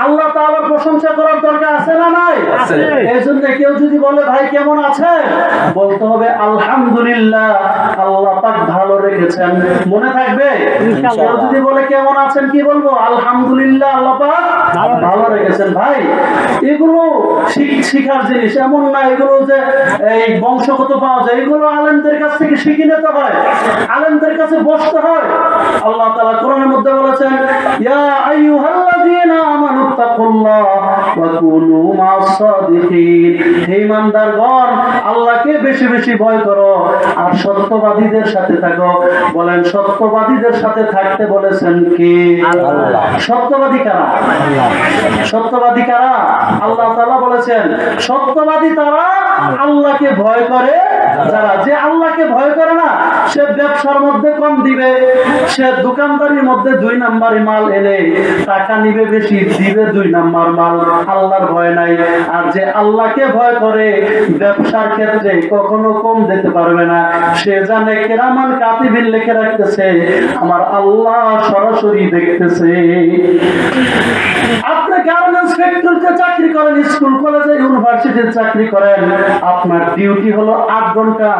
আল্লাহ তাআলার প্রশংসা করার দরকার আছে না নাই? এইজন্য কেউ যদি বলে ভাই কেমন আছেন, বলতে হবে আলহামদুলিল্লাহ, আল্লাহ পাক ভালো রেখেছেন। মনে থাকবে? কেউ যদি বলে কেমন আছেন, কি বলবো? আলহামদুলিল্লাহ, আল্লাহ পাক ভালো রেখেছেন। ভাই এগুলো শিখার জিনিস, এমন না এগুলো যে এই বংশগত পাওয়া যায়। এগুলো আলেমদের কাছ থেকে শিখে নিতে হয়, আলেমদের কাছে বসতে হয়। আল্লাহ তাআলা কোরআনের মধ্যে বলেছেন, ইয়া আইয়ুহাল্লাযীনা আমানুত্তাকুল্লাহ ওয়া কুনু মা'আস সাদিকিন। হে ঈমানদারগণ, আল্লাহকে বেশি বেশি ভয় করো আর সত্যবাদীদের সাথে থাকো। বলেন সত্যবাদীদের সাথে থাকতে বলেছেন কে? আল্লাহ। সত্যবাদী কারা? সত্যবাদী কারা? আল্লাহ তাআলা বলেছেন সত্যবাদী তারা আল্লাহকে ভয় করে যারা। যে আল্লাহকে ভয় করে না, সে ব্যবসার মধ্যে কম দিবে, সে দোকানদারির মধ্যে 2 নাম্বারি মাল এনে টাকা নিবে বেশি, দিবে 2 নাম্বার মাল। আল্লাহর ভয় নাই। আর যে আল্লাহকে ভয় করে, ব্যবসার ক্ষেত্রে কখনো কম দিতে পারবে না। সে জানে কিরামান কাতিবিন লিখে রাখতেছে, আমার আল্লাহ সরাসরি দেখতেছে। আপনি গার্মেন্টস ফ্যাক্টরিতে চাকরি করেন, স্কুল কলেজে ইউনিভার্সিটিতে চাকরি করেন, আপনার ডিউটি হলো 8 ঘন্টা,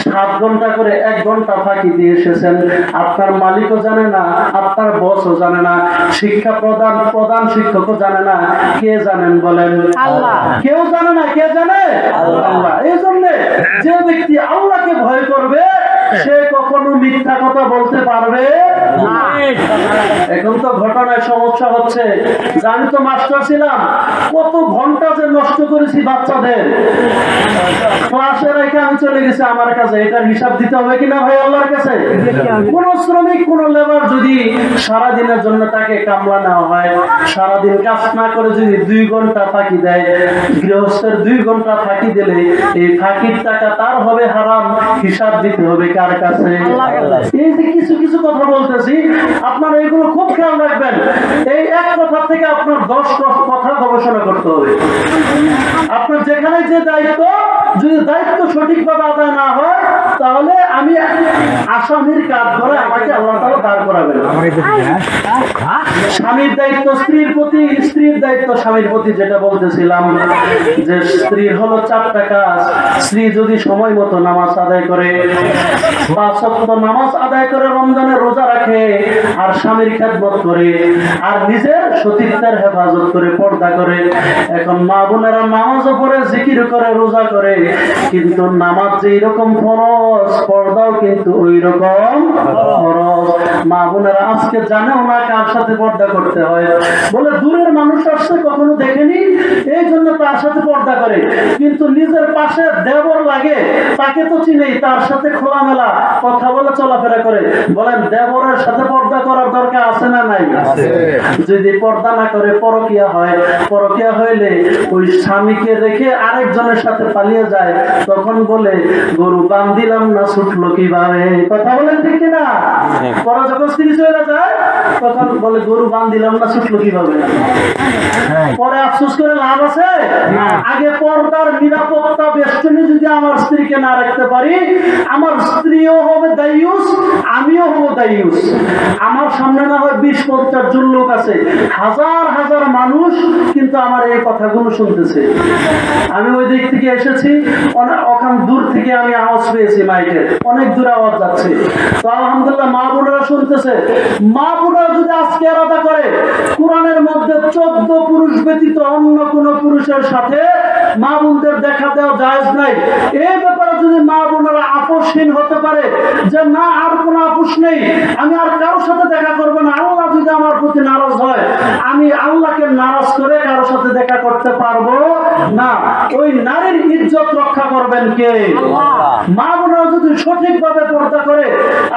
7 ঘন্টা করে 1 ঘন্টা ফাঁকি দিয়ে এসেছেন। আপনার মালিকও জানে না, আপনার বসও জানে না, শিক্ষা প্রধান শিক্ষকও জানে না। কে জানেন বলেন? আল্লাহ। কেউ জানে না, কে জানে? আল্লাহ। এই জন্য যে ব্যক্তি আল্লাহকে ভয় করবে, সে কখনো মিথ্যা কথা বলতে পারবে না। এখন তো ঘটনায় সমস্যা হচ্ছে, জানি তো মাস্টার ছিলাম, কত ঘন্টা যে নষ্ট করেছি বাচ্চাদের। ক্লাসে রেখে আমি চলে গেছি আমার কাছে, এটার হিসাব দিতে হবে কিনা ভাই আল্লাহর কাছে? কোন শ্রমিক, কোন লেবার যদি সারাদিনের জন্য তাকে কামলা নেওয়া হয়, সারাদিন কাজ না করে যদি 2 ঘন্টা ফাঁকি দেয়, গৃহস্থের 2 ঘন্টা ফাঁকি দিলে এই ফাঁকির টাকা তার হবে হারাম। হিসাব দিতে হবে কার কাছে? এই যে কিছু কিছু কথা বলতেছি, আপনারা এগুলো খুব খেয়াল রাখবেন। এই এক কথা থেকে আপনার 10 কথা গবেষণা করতে হবে। আপনার যেখানে যে দায়িত্ব, যদি দায়িত্ব সঠিকভাবে আদায় না হয়, তাহলে আমি আসামির কাজ করে আমাকে আল্লাহ তাআলা দাঁড় করাবেন। স্বামীর দায়িত্ব স্ত্রীর প্রতি, স্ত্রীর দায়িত্ব স্বামীর প্রতি, যেটা বলতেছিলাম যে স্ত্রীর হলো 4টা কাজ। স্ত্রী যদি সময় মতো নামাজ আদায় করে, 5 ওয়াক্ত নামাজ আদায় করে, রমজানের রোজা রাখে, আর স্বামীর খেদমত করে, আর নিজের সতীত্বের হেফাজত করে, পর্দা করে। এখন মা বোনেরা নামাজও পড়ে, জিকির করে, রোজা করে, কিন্তু নামাজ যেই রকম ফরজ, পর্দাও কিন্তু ওই রকম ফরজ। মা বোনেরা আজকে জানেও না কার সাথে পর্দা করতে হয়। বলে দূরের মানুষ আসছে, কখনো দেখেনি, এই জন্য তার সাথে পর্দা করে। কিন্তু নিজের পাশে দেবর লাগে, তাকে তো চিনেই, তার সাথে খোলামেলা কথা বলে চলাফেরা করে। বলেন দেবরের সাথে পর্দা করার দরকার আছে না নাই? যদি পর্দা না করে পরকিয়া হয়, পরকিয়া হইলে ওই স্বামীকে রেখে আরেকজনের সাথে পালিয়ে যায়, তখন বলে গরু বান্ধিলাম না ছুটলো কিভাবে। কথা বলেন ঠিক কিনা? পরে যখন স্ত্রী চলে যায়, তখন বলে গরু বান্ধিলাম না ছুটলো কিভাবে। পরে আফসোস করে লাভ আছে? আগে পর্দার নিরাপত্তা বেষ্টনী যদি আমার স্ত্রীকে না রাখতে পারি, আমার স্ত্রীও হবে দায়ুস, আমিও হব দায়ুস। আমার সামনে না হয় 20-50 জন লোক আছে, হাজার হাজার মানুষ কিন্তু আমার এই কথাগুলো শুনতেছে। আমি ওই দিক থেকে এসেছি, ওখান দূর থেকে আমি আওয়াজ পেয়েছি, মাইকের অনেক দূর আওয়াজ যাচ্ছে। তো আলহামদুলিল্লাহ মা বোনেরা শুনতেছে। মা বোনেরা যদি আজকে আলাদা করে, কোরআনের মধ্যে 14 পুরুষ ব্যতীত অন্য কোন পুরুষের সাথে মা বোনদের দেখা দেওয়া জায়েজ নাই। এই ব্যাপারে যদি মা বোনেরা আপোষহীন হতে পারে যে না আর কোনো আপোষ নেই, আমি আর কারোর সাথে দেখা করবো না, আল্লাহ যদি আমার প্রতি নারাজ হয়, আমি আল্লাহকে নারাজ করে কারোর সাথে দেখা করতে পারবো না। ওই নারীর ইজ্জত রক্ষা করবেন কে? মা বোনেরা যদি সঠিকভাবে পর্দা করে,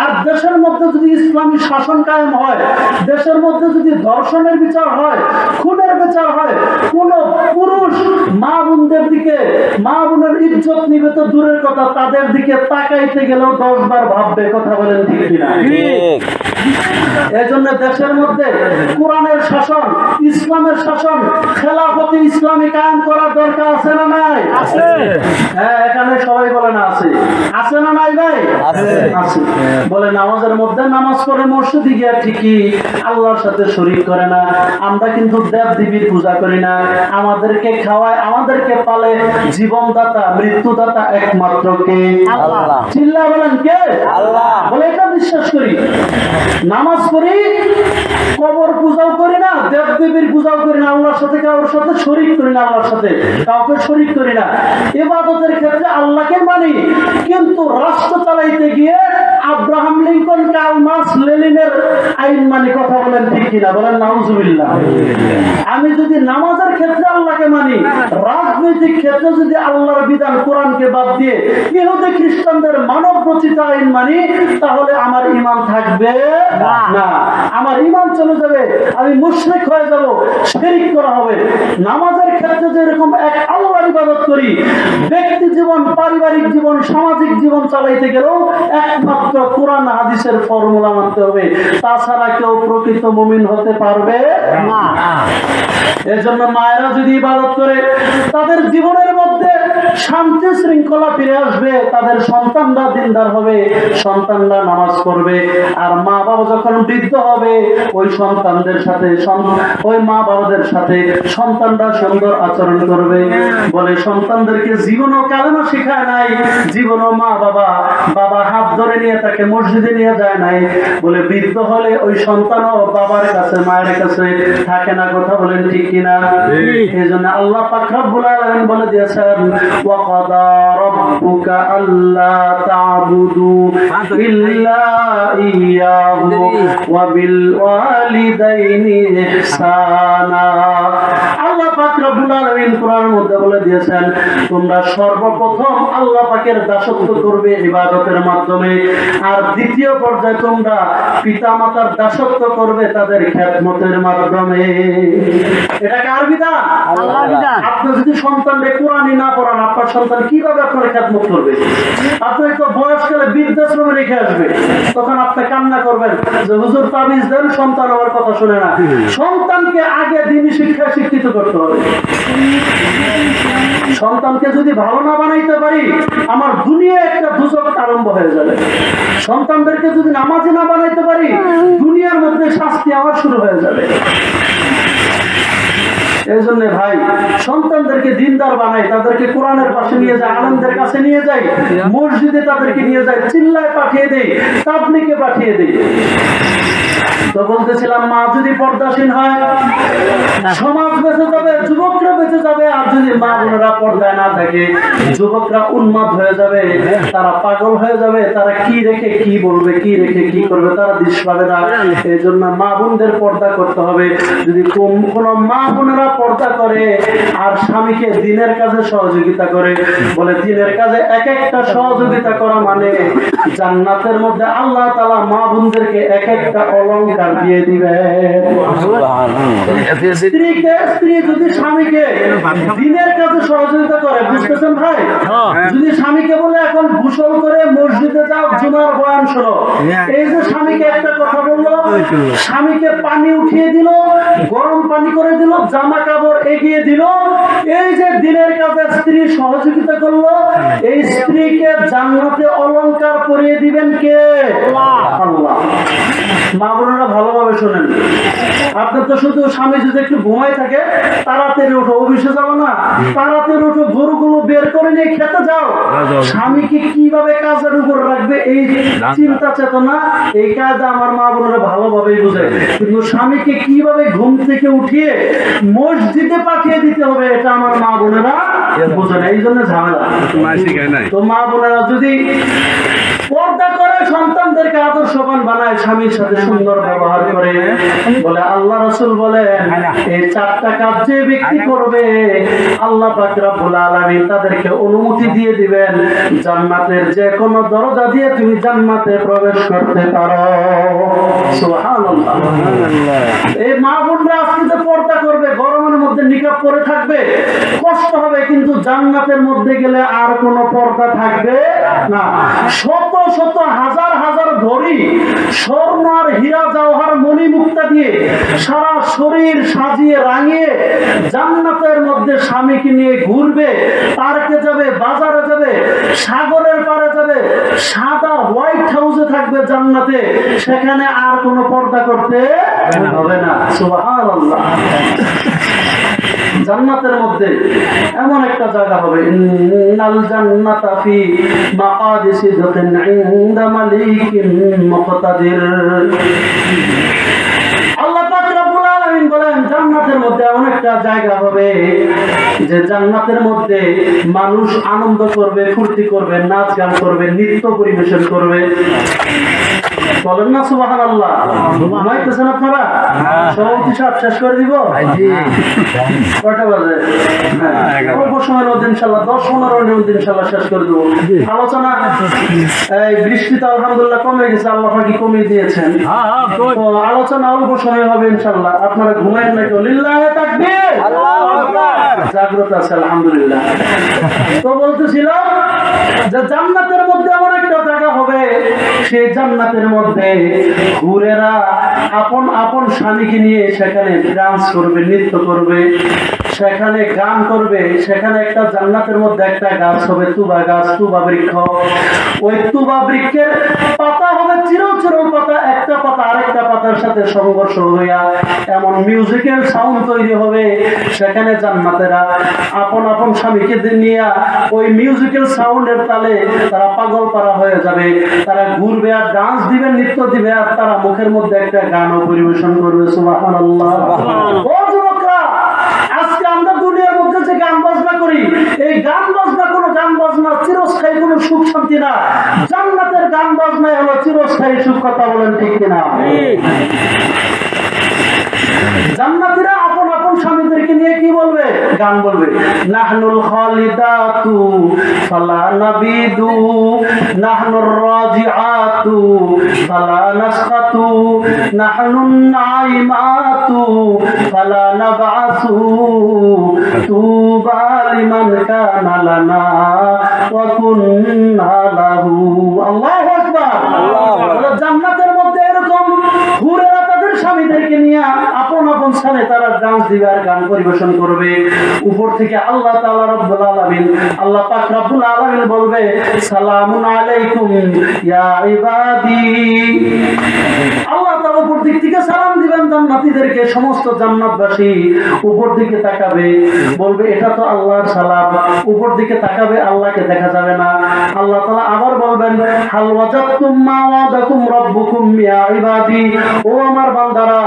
আর দেশের মধ্যে যদি ইসলামী শাসন কায়েম হয়, দেশের মধ্যে যদি ধর্ষণের বিচার হয়, খুনের বিচার হয়, কোন পুরুষ মা বোনদের দিকে, মা বোনের ইজ্জত নিবে তো দূরের কথা, তাদের দিকে তাকাইতে গেলেও 10 বার ভাববে। কথা বলেন ঠিক কিনা? এজন্য দেশের মধ্যে কোরআনের শাসন, ইসলামের শাসন, খেলাফতে ইসলামী কায়েম করার দরকার আছে না নাই? হ্যাঁ, এখানে সবাই বলে না আছে। আছে না নাই ভাই? আছে। বলে নামাজের মধ্যে নামাজ পড়ে মসজিদে গিয়া ঠিকই আল্লাহর সাথে শরীক করে না। আমরা কিন্তু দেব দেবীর পূজা করি না। আমাদেরকে খাওয়ায়, আমাদেরকে পালে জীবনদাতা, মৃত্যুদাতা একমাত্র কে? আল্লাহ। চিল্লা বলেন কে? আল্লাহ। বলে এটা বিশ্বাস করি। নামাজ পড়ি, কবর পূজাও করি না, দেব দেবীর পূজাও করি না, আল্লাহর সাথে কারোর সাথে শরীক করি না, আল্লাহর সাথে কাউকে শরীক করি না। ইবাদতের ক্ষেত্রে আল্লাহকে মানি, কিন্তু রাষ্ট্র চালাইতে গিয়ে আব্রাহাম লিঙ্কন, কার্ল মার্কস, লেনিনের আইন মানি। কথা বলেন ঠিক কিনা? বলেন নাউজুবিল্লাহ। আমি যদি নামাজের ক্ষেত্রে আল্লাহকে মানি, রাজনৈতিক ক্ষেত্রে যদি আল্লাহর বিধান কোরআনকে বাদ দিয়ে ইহুদি খ্রিস্টানদের মানব রচিত আইন মানি, তাহলে আমার ঈমান থাকবে না, আমার ঈমান চলে যাবে, আমি মুশরিক হয়ে যাব, শিরক করা হবে। নামাজের ক্ষেত্রে যেরকম এক আল্লাহর ইবাদত করি, ব্যক্তি জীবন, পারিবারিক জীবন, সামাজিক জীবন চালাইতে গেলেও একমাত্র কোরআন হাদিসের ফর্মুলা মানতে হবে, তাছাড়া কেউ প্রকৃত মুমিন হতে পারবে না। এজন্য মায়েরা যদি ইবাদত করে, তাদের জীবনের মধ্যে শান্তি শৃঙ্খলা ফিরে আসবে, তাদের সন্তানরা দিনদার হবে, সন্তানরা নামাজ পড়বে। আর মা বাবা যখন বৃদ্ধ হবে, ওই সন্তানদের সাথে, ওই মা বাবাদের সাথে সন্তানরা সুন্দর আচরণ করবে। বলে সন্তানদেরকে জীবনও কালেমা শেখায় নাই, জীবনও মা বাবা হাত ধরে নিয়ে তাকে মসজিদে নিয়ে যায় নাই। বলে বৃদ্ধ হলে ওই সন্তানও বাবার কাছে, মায়ের কাছে থাকে না। কথা বলেন ঠিক কিনা? এই জন্য আল্লাহ পাক রব্বুল আলামিন বলে দিয়েছেন, ওয়া কাদা রাব্বুকা আল্লা তা'বুদু ইল্লা ইয়াহু ওয়া বিল ওয়ালিদাইনি ইহসানা। আল্লাহ পাক রব্বুল আলামিন কোরআনের মধ্যে বলে দিয়েছেন, তোমরা সর্বপ্রথম আল্লাহ পাকের দাসত্ব করবে ইবাদতের মাধ্যমে, আর দ্বিতীয় পর্যায়ে তোমরা পিতামাতার দাসত্ব করবে তাদের খেদমতের মাধ্যমে। এটা কার বিধান? আল্লাহর বিধান। আপনি যদি সন্তানকে কোরআনই না পড়ান, আপনার সন্তান কিভাবে আপনার খেদমত করবে? আপনি তো বয়সকালে বৃদ্ধাশ্রমে রেখে আসবে, তখন আপনি কান্না করবেন যে হুজুর তাবিজ দেন, সন্তান আমার কথা শুনে না। সন্তানকে আগে দ্বীনি শিক্ষায় শিক্ষিত করতে হবে। সন্তানকে যদি ভালো না বানাইতে পারি, আমার দুনিয়া একটা দুজক আরম্ভ হয়ে যাবে। সন্তানদেরকে যদি নামাজি না বানাইতে পারি, দুনিয়ার মধ্যে শাস্তি আমার শুরু হয়ে যাবে। এই জন্য ভাই, সন্তানদেরকে দিনদার বানাই, তাদেরকে কোরআনের পাশে নিয়ে যায়, আলেমদের কাছে নিয়ে যাই, মসজিদে তাদেরকে নিয়ে যায়, চিল্লায় পাঠিয়ে দেই, তাবলীগে পাঠিয়ে দেই। তো বলতেছিলাম, মা যদি পর্দাসীন হয়, সমাজ বেঁচে যাবে, যুবকরা বেঁচে যাবে। আর যদি মা বোনেরা পর্দায় না থাকে, যুবকরা উন্মাদ হয়ে যাবে, তারা পাগল হয়ে যাবে, তারা কি রেখে কি বলবে, কি রেখে কি করবে, তারা দিশ পাবে না। এই জন্য মা বোনদের পর্দা করতে হবে। যদি কোনো মা বোনেরা পর্দা করে আর স্বামীকে দিনের কাজে সহযোগিতা করে, বলে দিনের কাজে এক একটা সহযোগিতা করা মানে জান্নাতের মধ্যে আল্লাহ তাআলা মা বোনদেরকে এক একটা অলংকার দিয়ে দিবে। স্ত্রী যদি স্বামীকে দিনের কাজে সহযোগিতা করে, বুঝতেছেন ভাই? যদি স্বামীকে বলে এখন গোসল করে মসজিদে যাও, জুমার বয়ান শোনো, এই যে স্বামীকে একটা কথা বললো, স্বামীকে পানি উঠিয়ে দিল, গরম পানি করে দিল, জামা কাপড় এগিয়ে দিল, এই যে দিনের কাজে স্ত্রী সহযোগিতা করলো, এই স্ত্রীকে জান্নাতে অলংকার পরিয়ে দিবেন কে? আল্লাহ। মা বোনেরা ভালোভাবে শোনেন, আপনার তো শুধু স্বামী যদি একটু ঘুমাই থাকে, তাড়াতাড়ি ওঠো, অফিসে যাবো না, তাড়াতাড়ি ওঠো, গরুগুলো বের করে নিয়ে খেতে যাও। স্বামীকে কিভাবে কাজের উপর রাখবে এই চিন্তা চেতনা, এই কাজ আমার মা বোনেরা ভালোভাবেই বোঝে। কিন্তু স্বামীকে কিভাবে ঘুম থেকে উঠিয়ে মসজিদে পাঠিয়ে দিতে হবে, এটা আমার মা বোনেরা বোঝে না। এই জন্য ঝামেলা। তো মা বোনেরা যদি পর্দা করে, সন্তানদেরকে আদর্শবান বানায়, স্বামীর সাথে সুন্দর ব্যবহার করে, বলে আল্লাহ রাসূল বলেন, এই চারটা কাজ যে ব্যক্তি করবে, আল্লাহ পাক রব্বুল আলামিন তাদেরকে অনুমতি দিয়ে দিবেন, জান্নাতের যে কোনো দরজা দিয়ে তুমি জান্নাতে প্রবেশ করতে পারো। সুবহানাল্লাহ। এই মা বোনরা আজকে যে পর্দা করবে, গরমের মধ্যে নিকাব পরে থাকবে, কষ্ট হবে, কিন্তু জান্নাতের মধ্যে গেলে আর কোনো পর্দা থাকবে না। শত শত হাজার হাজার ভরি স্বর্ণ আর হীরা জওহর মণি মুক্তা দিয়ে সারা শরীর সাজিয়ে রাঙিয়ে জান্নাতের মধ্যে স্বামীকে নিয়ে ঘুরবে, পার্কে যাবে, বাজারে যাবে, সাগরের পাড়ে যাবে, সাদা হোয়াইট হাউসে থাকবে জান্নাতে, সেখানে আর কোনো পর্দা করতে হবে না। সুবহানাল্লাহ। জান্নাতের মধ্যে এমন একটা জায়গা হবে, ইন্নাল জান্নাতা ফি মাকাদি সিদকিন ইনদা মালিকিন মুকতাদির। আল্লাহ পাক রব্বুল আলামিন বলেন, জান্নাতের মধ্যে এমন একটা জায়গা হবে যে জান্নাতের মধ্যে মানুষ আনন্দ করবে, ফুর্তি করবে, নাচ গান করবে, নৃত্য পরিবেশন করবে। বলেন না সুবহানাল্লাহ। ঘুমাইতেছেন আপনারা? সভাপতি সাহেব শেষ করে দিব? কয়টা বাজে? অল্প সময়ের মধ্যে ইনশাল্লাহ 10-15 মিনিট মধ্যে ইনশাল্লাহ শেষ করে দেবো আলোচনা। এই বৃষ্টিতে আলহামদুলিল্লাহ কমে গেছে, আল্লাহ পাক কমিয়ে দিয়েছেন, তো আলোচনা অল্প সময় হবে ইনশাল্লাহ। আপনারা ঘুমায়েন না কেউ? লিল্লাহে তাকবীর, আল্লাহু আকবার। জাগ্রত আছে আলহামদুলিল্লাহ। তো বলতেছিলাম যে জান্নাতের মধ্যে এমন একটা জায়গা হবে, সেই জান্নাতের মধ্যে হুরেরা আপন আপন স্বামীকে নিয়ে সেখানে ডান্স করবে, নৃত্য করবে, সেখানে গান করবে। সেখানে একটা জান্নাতের মধ্যে একটা গাছ হবে, তুবা গাছ, তুবা বৃক্ষ। ওই তুবা বৃক্ষের পাতা হবে চিরল চিরল পাতা, একটা পাতা আরেকটা পাতার সাথে সংঘর্ষ হইয়া এমন মিউজিক্যাল সাউন্ড তৈরি হবে। সেখানে জান্নাতেরা আপন আপন স্বামীকে নিয়ে ওই মিউজিক্যাল সাউন্ডের তালে তারা পাগল পারা হয়ে যাবে। তারা ঘুরবে আর ডান্স দিবে, নৃত্য দিবে, আর তারা মুখের মধ্যে একটা গানও পরিবেশন করবে। সুবহানাল্লাহ। ও যুবকরা, আজকে আমরা দুনিয়ার মধ্যে যে গান বাজনা করি, এই গান বাজনা কোনো গান বাজনা চিরস্থায়ী কোনো সুখ শান্তি না। জান্নাতের গান বাজনাই হলো চিরস্থায়ী সুখ। কথা বলেন ঠিক কিনা? জান্নাতীরা আপন আপন স্বামীদেরকে নিয়ে কি বলবে? গান বলবে, নাহনুল খালিদাতু ফালা নাবিদু, নাহনুর রাজিআতু ফালা নাসখাতু, নাহনুন নাইমাতু ফালা নাবআসু, তুবা লিমান কানা লানা ওয়া কুন্না লাহু। আল্লাহু আকবার। জান্নাতের মধ্যে এরকম হুরেরা তাদের স্বামীদেরকে নিয়ে আপন আপন স্থানে তারা ডান্স দিবে আর গান পরিবেশন করবে। উপর থেকে আল্লাহ তাআলা রব্বুল আলামিন, আল্লাহ পাক রব্বুল আলামিন বলবে, সালামুন আলাইকুম ইয়া ইবাদি। আল্লাহ তাআলা উপর দিক থেকে সালাম দিবেন জান্নাতীদেরকে। সমস্ত জান্নাতবাসী উপর দিকে তাকাবে, বলবে এটা তো আল্লাহর সালাম। উপর দিকে তাকাবে, আল্লাহকে দেখা যাবে না। আল্লাহ তাআলা আবার বলবেন, হাল ওয়াজাদতুম মা ওয়াদাকুম রাব্বুকুম ইয়া ইবাদি। ও আমার বান্দারা,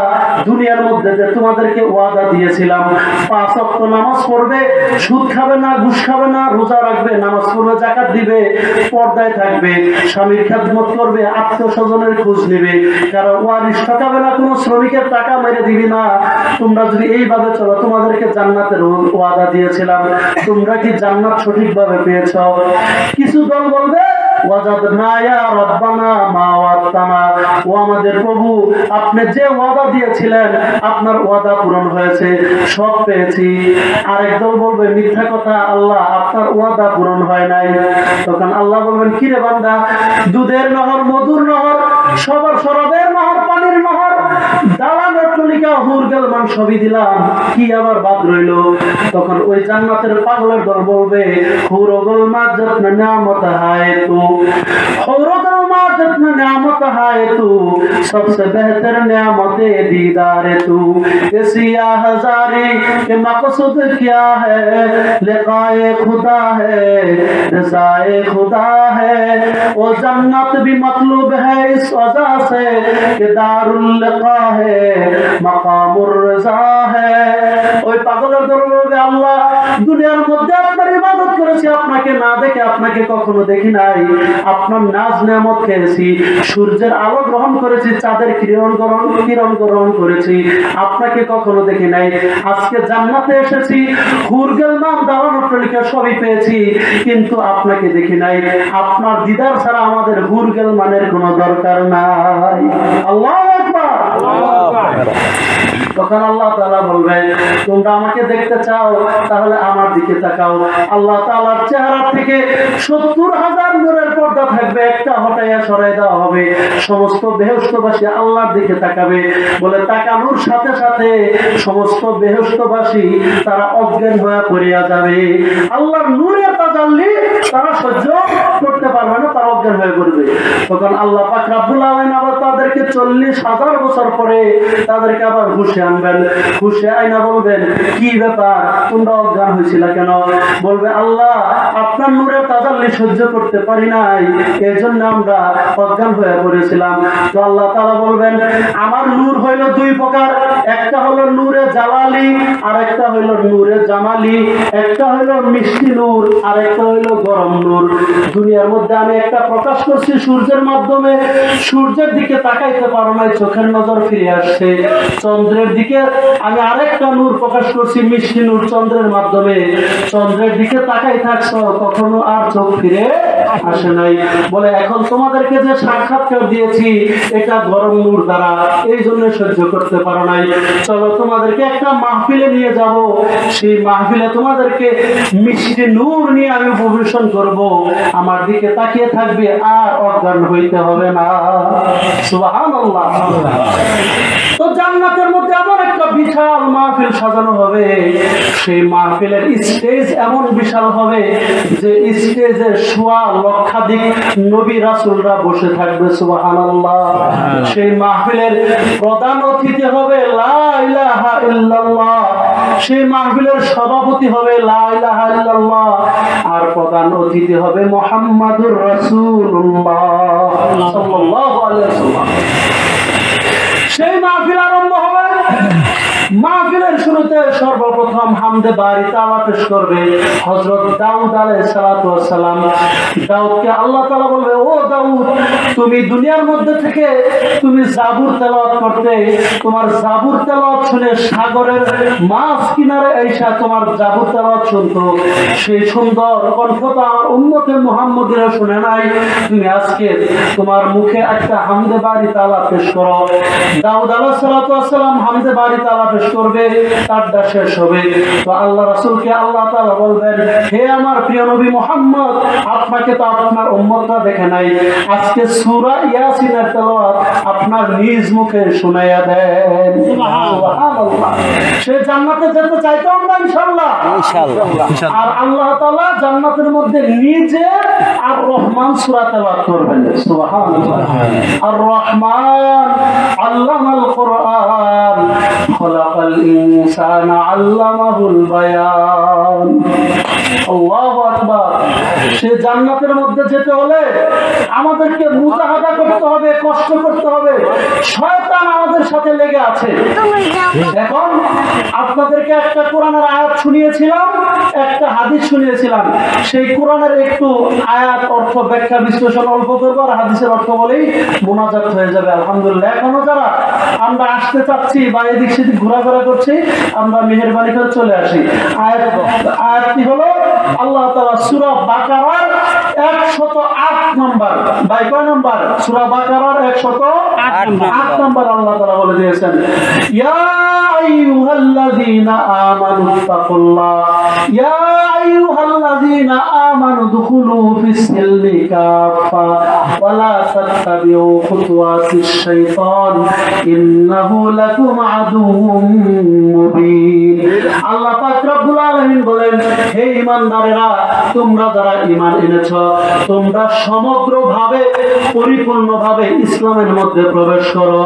দুনিয়ার মধ্যে যে তোমাদেরকে ওয়াদা দিয়েছিলাম, 5 ওয়াক্ত নামাজ পড়বে, সুদ খাবে না, ঘুষ খাবে না, রোজা রাখবে, নামাজ পড়বে, যাকাত দিবে, পর্দায় থাকবে, স্বামীর খেদমত করবে, আত্মীয়স্বজনের খোঁজ নেবে, কারণ ওয়ারিশ ঠকাবে না, কোনো শ্রমিকের টাকা মেরে দিবি না। তোমরা যদি এইভাবে চলো, তোমাদেরকে জান্নাতের ওয়াদা দিয়েছিলাম, তোমরা কি জান্নাত সঠিকভাবে পেয়েছ? কিছু দল বলবে, ওয়াজাদনা ইয়া রাব্বানা মা ওয়াদানা। ও আমাদের প্রভু, আপনি যে ওয়াদা দিয়েছিলেন আপনার ওয়াদা পূরণ হয়েছে, সব পেয়েছি। আরেক দল বলবে, মিথ্যা কথা আল্লাহ, আপনার ওয়াদা পূরণ হয় নাই। তখন আল্লাহ বলবেন, কিরে বান্দা, দুধের নহর, মধুর নহর, সবার শরাবের নহর, পানির নহর, দালান অট্টালিকা, হুর গেলমান সবই দিলাম, কি আবার বাদ রইল? তখন ওই জান্নাতের পাগলের দল বলবে, হুর গলমা যত্ন নিয়ামত হায় তু, হুর গলমা যত্ন নিয়ামত হায় তু, सबसे बेहतर नियामते दीदार तू, एसिया हजारी के मकसद क्या है, लिकाए खुदा है, रज़ाए खुदा है। वो जन्नत भी मतलूब है इस वजह से कि दारुल लिका है, मकामुर रज़ा है। ওই পাগলের দল বলবে, আল্লাহ, দুনিয়ার মধ্যে আপনার ইবাদত করেছি, আপনাকে না দেখে, আপনাকে কখনো দেখি নাই, আপনার নাজ নিয়ামত খেয়েছি, সূর্যের আলো গ্রহণ করেছি, চাঁদের কিরণ গ্রহণ করেছি, আপনাকে কখনো দেখি নাই। আজকে জান্নাতে এসেছি, হুরগেলমান দালান অট্টালিকা সবই পেয়েছি, কিন্তু আপনাকে দেখি নাই। আপনার দিদার ছাড়া আমাদের হুরগেলমানের কোনো দরকার নাই। আল্লাহু আকবার। তখন আল্লাহ তাআলা বলবেন, তোমরা আমাকে দেখতে চাও, তাহলে আমার দিকে তাকাও। আল্লাহ তাআলার চেহারা থেকে 70,000 নূরের পর্দা থাকবে, একটা হটাইয়া সরাই দেওয়া হবে। সমস্ত বেহেশতবাসী আল্লাহর দিকে তাকাবে, বলে তাকানোর সাথে সাথে সমস্ত বেহেশতবাসী তারা অজ্ঞান হয়ে পড়িয়া যাবে। আল্লাহর নূরের তাজাল্লি তারা সহ্য করতে পারবে না, তারা অজ্ঞান হয়ে পড়বে। তখন আল্লাহ পাক রব্বুল আলামিন আবার তাদেরকে 40,000 বছর পরে তাদেরকে আবার হুঁশে আনবেন। হুঁশে আইনা বলবেন, কি ব্যাপার, তোমরা অজ্ঞান হয়েছিল কেন? বলবে, আল্লাহ, আপনার নূরের তাজাল্লি সহ্য করতে পারি নাই, এই জন্য আমরা অজ্ঞান হয়ে পড়েছিলাম। তো আল্লাহ তাআলা বলবেন, আমার নূর হইল 2 প্রকার, একটা হলো নূরে জালালি, আর একটা হইল নূরে জামালি। একটা হইল মিষ্টি নূর, আর একটা হইল গরম নূর। দুনিয়ার মধ্যে আমি একটা প্রকাশ করছি সূর্যের মাধ্যমে, সূর্যের দিকে তাকাইতে পারো নাই, চোখের নজর ফিরে আসছে। চন্দ্রের দিকে আমি আরেকটা নূর প্রকাশ করছি, মিষ্টি নূর, চন্দ্রের মাধ্যমে। চন্দ্রের দিকে তাকাই থাকছো, কখনো আর চোখ ফিরে আসে নাই। বলে, এখন তোমাদেরকে যে সাক্ষাৎকার দিয়েছি এটা গরম নূর দ্বারা, এই জন্য সহ্য করতে পারো নাই। চলো তোমাদেরকে একটা মাহফিলে নিয়ে যাব, সেই মাহফিলে তোমাদেরকে মিষ্টি নূর নিয়ে আমি পরিবেশন করব, আমার দিকে তাকিয়ে থাকবে, আর অজ্ঞান হইতে হবে না। সুবহানাল্লাহ। তো জান্নাতের মধ্যে এমন একটা বিশাল মাহফিল সাজানো হবে, সেই মাহফিলের স্টেজ এমন বিশাল হবে যে স্টেজে 1.25 লক্ষাধিক নবী রাসূলরা বসে থাকবে। সুবহানাল্লাহ। সেই মাহফিলের প্রধান অতিথি হবে লা ইলাহা ইল্লাল্লাহ, সেই মাহফিলের সভাপতি হবে লা ইলাহা ইল্লাল্লাহ, আর প্রধান অতিথি হবে মুহাম্মাদুর রাসূলুল্লাহ সাল্লাল্লাহু আলাইহি ওয়াসাল্লাম। সেই মাহফিল আরম্ভ হবে। মাহফিলের শুরু শুরুতে সর্বপ্রথম হামদে বারি তাআলা পেশ করবে হযরত দাউদ আলাইহিস সালাতু ওয়াস সালাম। দাউদকে আল্লাহ তাআলা বলবে, ও দাউদ, তুমি দুনিয়ার মধ্যে থেকে তুমি জাবুর তেলাওয়াত করতে, তোমার জাবুর তেলাওয়াত শুনে সাগরের মাছ কিনারে আইসা তোমার জাবুর তেলাওয়াত শুনতো, সেই সুন্দর কণ্ঠটা আমার উম্মতে মুহাম্মদীরা শুনে নাই। তুমি আজকে তোমার মুখে একটা হামদে বারি তাআলা পেশ করো। দাউদ আলাইহিস সালাতু ওয়াস সালাম হামদে বারি তাআলা পেশ করবে, তারটা শেষ হবে। তো আল্লাহ রাসূলকে আল্লাহ তাআলা বলবেন, হে আমার প্রিয় নবী মুহাম্মদ, আপনাকে তো আপনার উম্মতরা দেখে নাই, আজকে সূরা ইয়াসিনের তেলাওয়াত আপনার নিজ মুখে শোনায়া দেন। সুবহানাল্লাহ। সে জান্নাতে যেতে চাইতো আমরা ইনশাআল্লাহ, আর আল্লাহ তাআলা জান্নাতের মধ্যে নিজে আর রহমান সূরা তেলাওয়াত করবেন। সুবহানাল্লাহ। আর রহমান আল্লামাল কুরআন খলাকাল ইনসানা আল্লামাহুল বায়ান। আল্লাহু আকবার। সে জান্নাতের মধ্যে যেতে হলে আমাদেরকে মুজাহাদা করতে হবে, কষ্ট করতে হবে। শয়তান আমাদের সাথে লেগে আছে। এখন আপনাদেরকে একটা কোরআনের আয়াত শুনিয়েছিলাম, একটা হাদিস শুনিয়েছিলাম। সেই কোরআনের একটু আয়াত অর্থ ব্যাখ্যা বিশ্লেষণ অল্প করবো, আর হাদিসের অর্থ বলেই মোনাজাত হয়ে যাবে আলহামদুলিল্লাহ। এখনো যারা আমরা আসতে চাচ্ছি বা এদিক সেদিক ঘোরাফেরা করছি, আমরা মেহেরবানি করে চলে আসি। আয়াতটি হলো আল্লাহ তাআলা সূরা বাকারার 108 নম্বর, বাই কয় নম্বর? সূরা বাকারার 108 নম্বর আল্লাহ তাআলা বলে দিয়েছেন, ইয়া আইয়ুহাল্লাযীনা আমানুত্তাকুল্লাহ ইয়া আইয়ুহাল্লাযীনা আমানু দুখুলু ফিস-সিলমি কাফা ওয়া লা তাত্তাবিউ খুতুওয়াতিশ শাইতান ইন্নাহু লাকুম আদুউম মুবিন। আল্লাহ পাক রব্বুল আলামিন বলেন, হে ঈমানদারেরা, তোমরা যারা ঈমান এনেছো, তোমরা সমগ্রভাবে পরিপূর্ণভাবে ইসলামের মধ্যে প্রবেশ করো।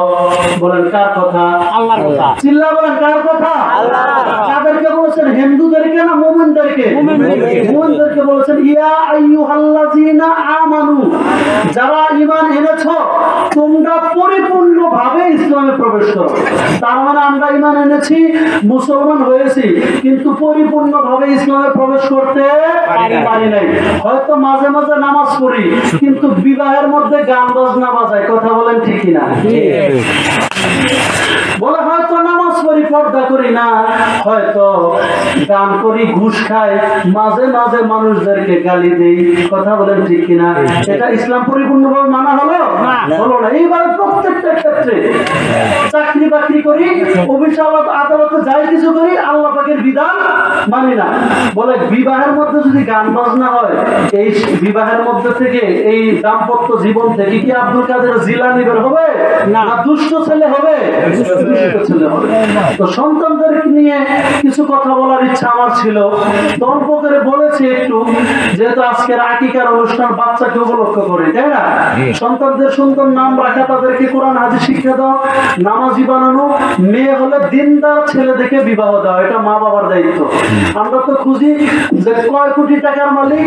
বলেন কার কথা? আল্লাহর কথা। চিল্লা বলেন কার কথা? আল্লাহর কথা। কাদেরকে বলেছেন? হিন্দুদেরকে না মুমিনদেরকে? মুমিনদেরকে বলেছেন, ইয়া আইয়ুহাল্লাযীনা আমানু, যারা ঈমান এনেছো তোমরা পরিপূর্ণভাবে ইসলামে প্রবেশ করো। তার মানে আমরা ঈমান এনেছি, মুসলমান হয়েছি, কিন্তু পরিপূর্ণভাবে ইসলামে প্রবেশ করতে পারি নাই। হয়তো মাঝে মাঝে নামাজ পড়ি, কিন্তু বিবাহের মধ্যে গান বাজনা বাজায়। কথা বলেন ঠিক কিনা? বলে হয়তো নামাজ পড়ি, পর্দা করি না, হয়তো গান করি, ঘুষ খাই, মাঝে মাঝে মানুষদেরকে গালি দেই। কথা বলেন ঠিক কিনা? এটা ইসলাম পরিপূর্ণভাবে মানা হলো হলো না। এইবার প্রত্যেকটা ক্ষেত্রে চাকরি বাকরি করি, অফিস আদালতে যাই কিছু করি, আল্লাহ পাকের বিধান মানি না। বলে বিবাহের মধ্যে যদি গান বাজনা হয়, এই বিবাহের মধ্যে থেকে, এই দাম্পত্য জীবন থেকে কি আব্দুল কাদের জিলানী বের হবে? না, দুষ্ট ছেলে হবে, দুষ্ট ছেলে হবে। তো সন্তানদেরকে নিয়ে কিছু কথা বলার ইচ্ছা আমার ছিল, গল্প করে বলেছি একটু, যেহেতু আজকের আকিকার অনুষ্ঠান বাচ্চাকে উপলক্ষ করে, তাই না? সন্তানদের সুন্দর নাম রাখা, তাদেরকে কোরআন হাদিস শিক্ষা দাও, নামাজি বানানো, মেয়ে হলে দিনদার ছেলে দেখে বিবাহ দাও, এটা মা বাবার দায়িত্ব। আমরা তো খুঁজি যে কয় কোটি টাকার মালিক,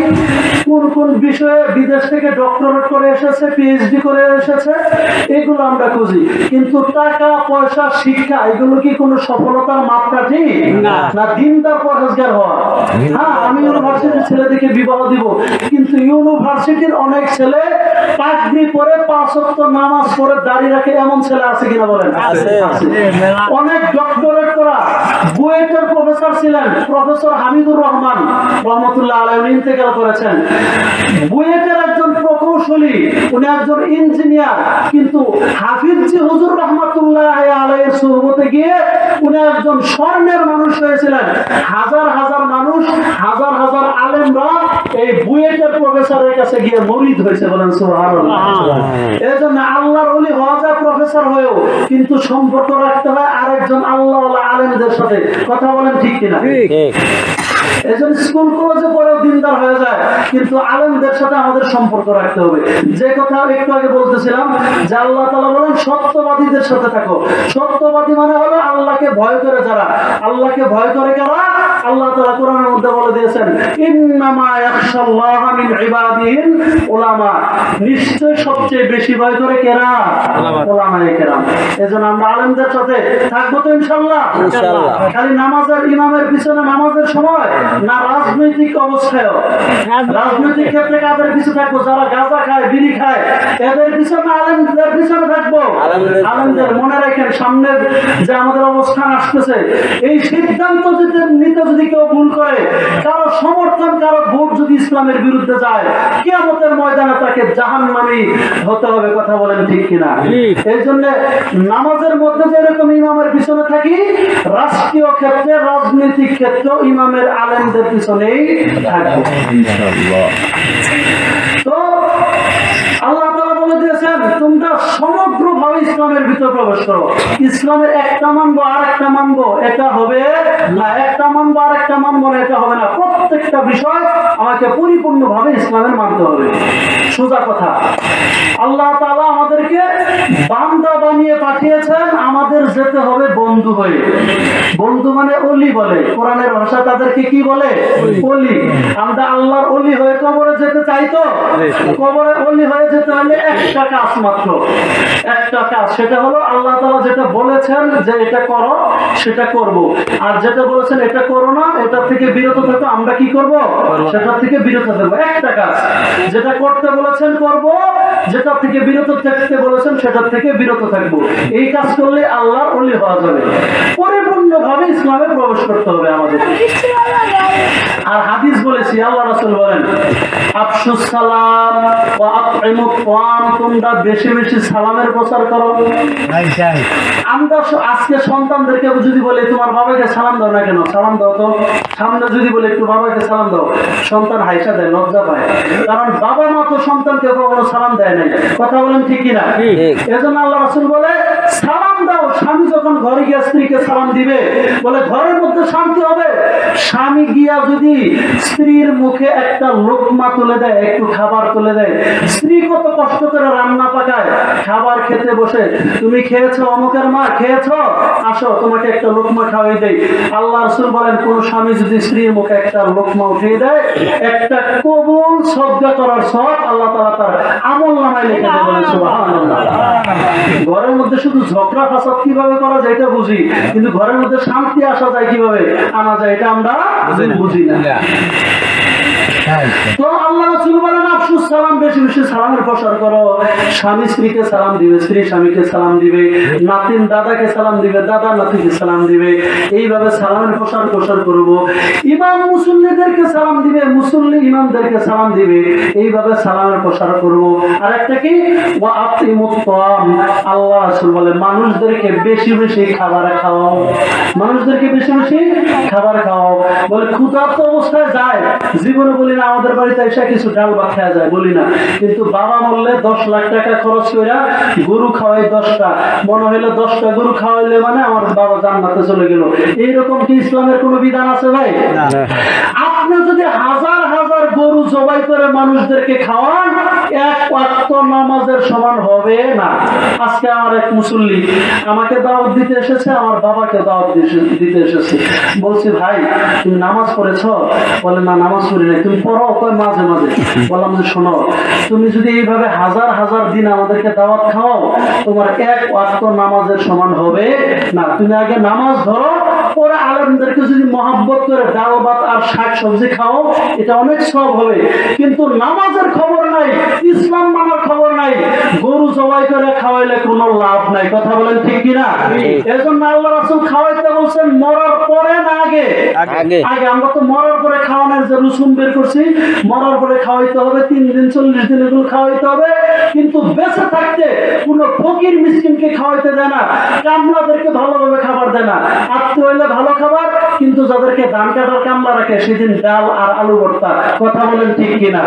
কোন কোন বিষয়ে বিদেশ থেকে ডক্টরেট করে এসেছে, পিএইচডি করে এসেছে, এগুলো আমরা খুঁজি। কিন্তু টাকা পয়সা শিক্ষা এগুলো কি কোনো সফলতার মাপকাঠি? না, দিনদার পরহেজগার হওয়া। হ্যাঁ, আমি ইউনিভার্সিটির ছেলেদেরকে বিবাহ দিব, কিন্তু ইউনিভার্সিটির অনেক ছেলে পাগড়ি পরে 5 ওয়াক্ত নামাজ পড়ে দাঁড়িয়ে রাখে, এমন ছেলে আছে কিনা বলেন? অনেক ডক্টরেট করা, বুয়েটের প্রফেসর ছিলেন প্রফেসর হামিদুর রহমান রহমতুল্লাহ আলাইহি, উনি ইন্তেকাল করেছেন। বুয়েটের একজন প্রকৌশলী, উনি একজন ইঞ্জিনিয়ার, কিন্তু হাফিজজি হুজুর রহমতুল্লাহ আলাইহির সুহবতে গিয়ে উনি একজন স্বর্ণের মানুষ হয়েছিলেন। হাজার হাজার মানুষ, হাজার হাজার আলেমরা এই বুয়েটের প্রফেসরের কাছে গিয়ে মুরিদ হয়েছে। বলেন সুবহানাল্লাহ। এজন্য আল্লাহর ওলি হওয়া যায় প্রফেসর হয়েও, কিন্তু সম্পর্ক রাখতে হয় আরেকজন আল্লাহওয়ালা আলেমদের সাথে। কথা বলেন ঠিক কিনা? এজন্য স্কুল কলেজে পড়েও দিনদার হয়ে যায়, কিন্তু আলেমদের সাথে আমাদের সম্পর্ক রাখতে হবে। যে কথা একটু আগে বলতেছিলাম যে আল্লাহ তাআলা বলেন সত্যবাদীদের সাথে থাকো। সত্যবাদী মানে হলো আল্লাহকে ভয় করে যারা। আল্লাহকে ভয় করে কারা? আল্লাহ তাআলা কোরআনের মধ্যে বলে দিয়েছেন ইন্নামা ইয়াখশাল্লাহা মিন ইবাদিহিল উলামা, নিশ্চয় সবচেয়ে বেশি ভয় করে কারা? উলামায়ে কেরাম। এজন্য আমরা আলেমদের সাথে থাকবো তো ইনশাআল্লাহ। খালি নামাজের ইমামের পিছনে নামাজের সময় না, রাজনৈতিক অবস্থায়, রাজনৈতিক ক্ষেত্রে কাদের পিছনে থাকবো? যারা গাঁজা খায়, বিড়ি খায়, এদের পিছনে আলেমদের পিছনে থাকবো। আলেমদের মনে রাখেন, সামনে যে আমাদের অবস্থান আসতেছে, এই সিদ্ধান্ত নিতে যদি কেউ ভুল করে, কারো সমর্থন, কারো ভোট যদি ইসলামের বিরুদ্ধে যায়, কিয়ামতের ময়দানে তাকে জাহান্নামী হতে হবে। কথা বলেন ঠিক কিনা? এই জন্য নামাজের মধ্যে যেরকম ইমামের পিছনে থাকি, রাষ্ট্রীয় ক্ষেত্রে, রাজনৈতিক ক্ষেত্রে ইমামের আলেমদের পিছনেই থাকবো। তো আল্লাহ তাআলা বলে দিয়েছেন তোমরা সমগ্রভাবে ইসলামের ভিতর প্রবেশ করো। ইসলামের একটা মানবো আর একটা মানবো এটা হবে না, একটা মানবো আর একটা মানবো না এটা হবে না। প্রত্যেকটা বিষয় আমাকে পরিপূর্ণভাবে ইসলামের মানতে হবে। সোজা কথা, আল্লাহ তাআলা আমাদেরকে বান্দা বানিয়ে পাঠিয়েছেন, আমাদের যেতে হবে বন্ধু হয়ে। বন্ধু মানে অলি বলে কোরআনের ভাষা, তাদেরকে কি বলে? অলি। আমরা আল্লাহর অলি হয়ে কবরে যেতে চাই তো? কবরে অলি হয়ে যেতে হলে একটা কাজ মাত্র, একটা কাজ, সেটা হলো আল্লাহ তাআলা যেটা বলেছেন যে এটা করো সেটা করব, আর যেটা বলেছেন এটা করো না, এটা থেকে বিরত থাকো, আমরা কি করব? সেটা থেকে বিরত থাকবো। একটা কাজ, যেটা করতে বলেছেন করব, যেটা থেকে বিরত থাকতে বলেছেন সেটা থেকে বিরত থাকবো। এই কাজ করলে আল্লাহর ওলি হওয়া যাবে। পরিপূর্ণভাবে ইসলামে প্রবেশ করতে হবে আমাদের। আর হাদিস বলেছি, আল্লাহ রাসূল বলেন আফশুস সালাম ওয়া আতইমুত তাআম, তোমরা বেশি বেশি সালামের প্রচার করো। আমরা আজকে সন্তানদেরকে যদি বলি তোমার বাবাকে সালাম দাও না কেন, সালাম দাও তো, সামনে যদি বলি একটু বাবাকে সালাম দাও, সন্তান হাইসা দেয়, লজ্জা পায়, কারণ বাবা মা তো সন্তানকে কখনো সালাম দেয় নাই। কথা বলেন ঠিক কিনা? এজন্য আল্লাহ রাসূল বলে সালাম দাও। স্বামী যখন ঘরে গিয়ে স্ত্রীকে সালাম দিবে, বলে ঘরের মধ্যে শান্তি হবে। স্বামী গিয়া যদি স্ত্রীর মুখে একটা লোকমা তুলে দেয়, একটু খাবার তুলে দেয়, স্ত্রী কত কষ্ট করে রান্না পাকায়, খাবার খেতে বসে, তুমি খেয়েছো অমুকের মা, খেয়েছো, আসো তোমাকে একটা লোকমা খাওয়াই দেই। আল্লাহ রাসূল বলেন কোন স্বামী যদি স্ত্রীর মুখে একটা লোকমা উঠিয়ে দেয়, একটা কবুল সদকা করার সওয়াব আল্লাহ তাআলা তার আমলনামায় লিখে দেবেন। সুবহানাল্লাহ। ঘরের মধ্যে শুধু ঝগড়া ফাসাদ কিভাবে করা যায় এটা বুঝি, কিন্তু ঘরের মধ্যে শান্তি আসা যায় কিভাবে আনা যায় এটা আমরা বুঝি না। তো আল্লাহ রাসূল বলেন আফশুস সালাম, বেশি বেশি সালামের প্রসার করো। স্বামী স্ত্রীকে সালাম দিবে, স্ত্রী স্বামীকে সালাম দিবে, নাতিন দাদাকে সালাম দিবে, দাদা নাতিকে সালাম দিবে। এইভাবে সালামের প্রসার করব। ইমাম মুসল্লিদেরকে সালাম দিবে, মুসল্লি ইমামদেরকে সালাম দিবে। এইভাবে সালামের প্রসার করব। আর একটা কি, ওয়া আতিমুত তাআম, আল্লাহ রাসূল বলে মানুষদেরকে বেশি বেশি খাবার খাওয়াও, মানুষদেরকে বেশি বেশি খাবার খাওয়াও। বলে ক্ষুধার্ত অবস্থায় যায়, জীবনে বলি না আমাদের বাড়িতে এসে কিছু ডাল ভাত খাওয়া যায়, বলি না, কিন্তু বাবা বললে 10 লাখ টাকা খরচ করে গরু খাওয়াই 10টা, মনে হইলো 10টা গরু খাওয়াইলে মানে আমার বাবা জান্নাতে চলে গেল। এইরকম কি ইসলামের কোনো বিধান আছে ভাই? আপনি যদি হাজার হাজার গরু জবাই করে মানুষদেরকে খাওয়ান, এক ওয়াক্ত নামাজের সমান হবে না। আজকে আমার এক মুসল্লি আমাকে দাওয়াত দিতে এসেছে, আমার বাবাকে দাওয়াত দিতে এসেছে। বলছি ভাই তুমি নামাজ পড়েছো? বলে না নামাজ পড়ি নাই। তুমি পড়ো? কয় মাঝে মাঝে। বললাম যে শোনো, তুমি যদি এইভাবে হাজার হাজার দিন আমাদেরকে দাওয়াত খাও, তোমার এক ওয়াক্ত নামাজের সমান হবে না। তুমি আগে নামাজ ধরো, পরে আলেমদেরকে যদি মহব্বত করে ডাল ভাত আর শাক সবজি খাও, এটা অনেক সব হবে। কিন্তু নামাজের খবর নাই, ইসলাম মানার খবর নাই, গরু জবাই করে খাওয়াইলে কোনো লাভ নাই। কথা বলেন ঠিক কিনা? এজন্য আল্লাহ রাসূল খাওয়াইতে বলছেন মরার পরে না আগে? আগে। আমরা তো মরার পরে খাওয়ানোর যে রসুম বের করছি, মরার পরে খাওয়াইতে হবে, 3 দিন 40 দিন এগুলো খাওয়াইতে হবে। কিন্তু বেঁচে থাকতে কোনো ফকির মিসকিনকে খাওয়াইতে দেয় না, কামলাদেরকে ভালোভাবে খাবার দেয় না। আত্মীয় হইলে ভালো খাবার, কিন্তু কিন্তু যাদেরকে ধান কাটার কামলা রাখে সেদিন ডাল আর আলু ভর্তা। কথা বলেন ঠিক কিনা?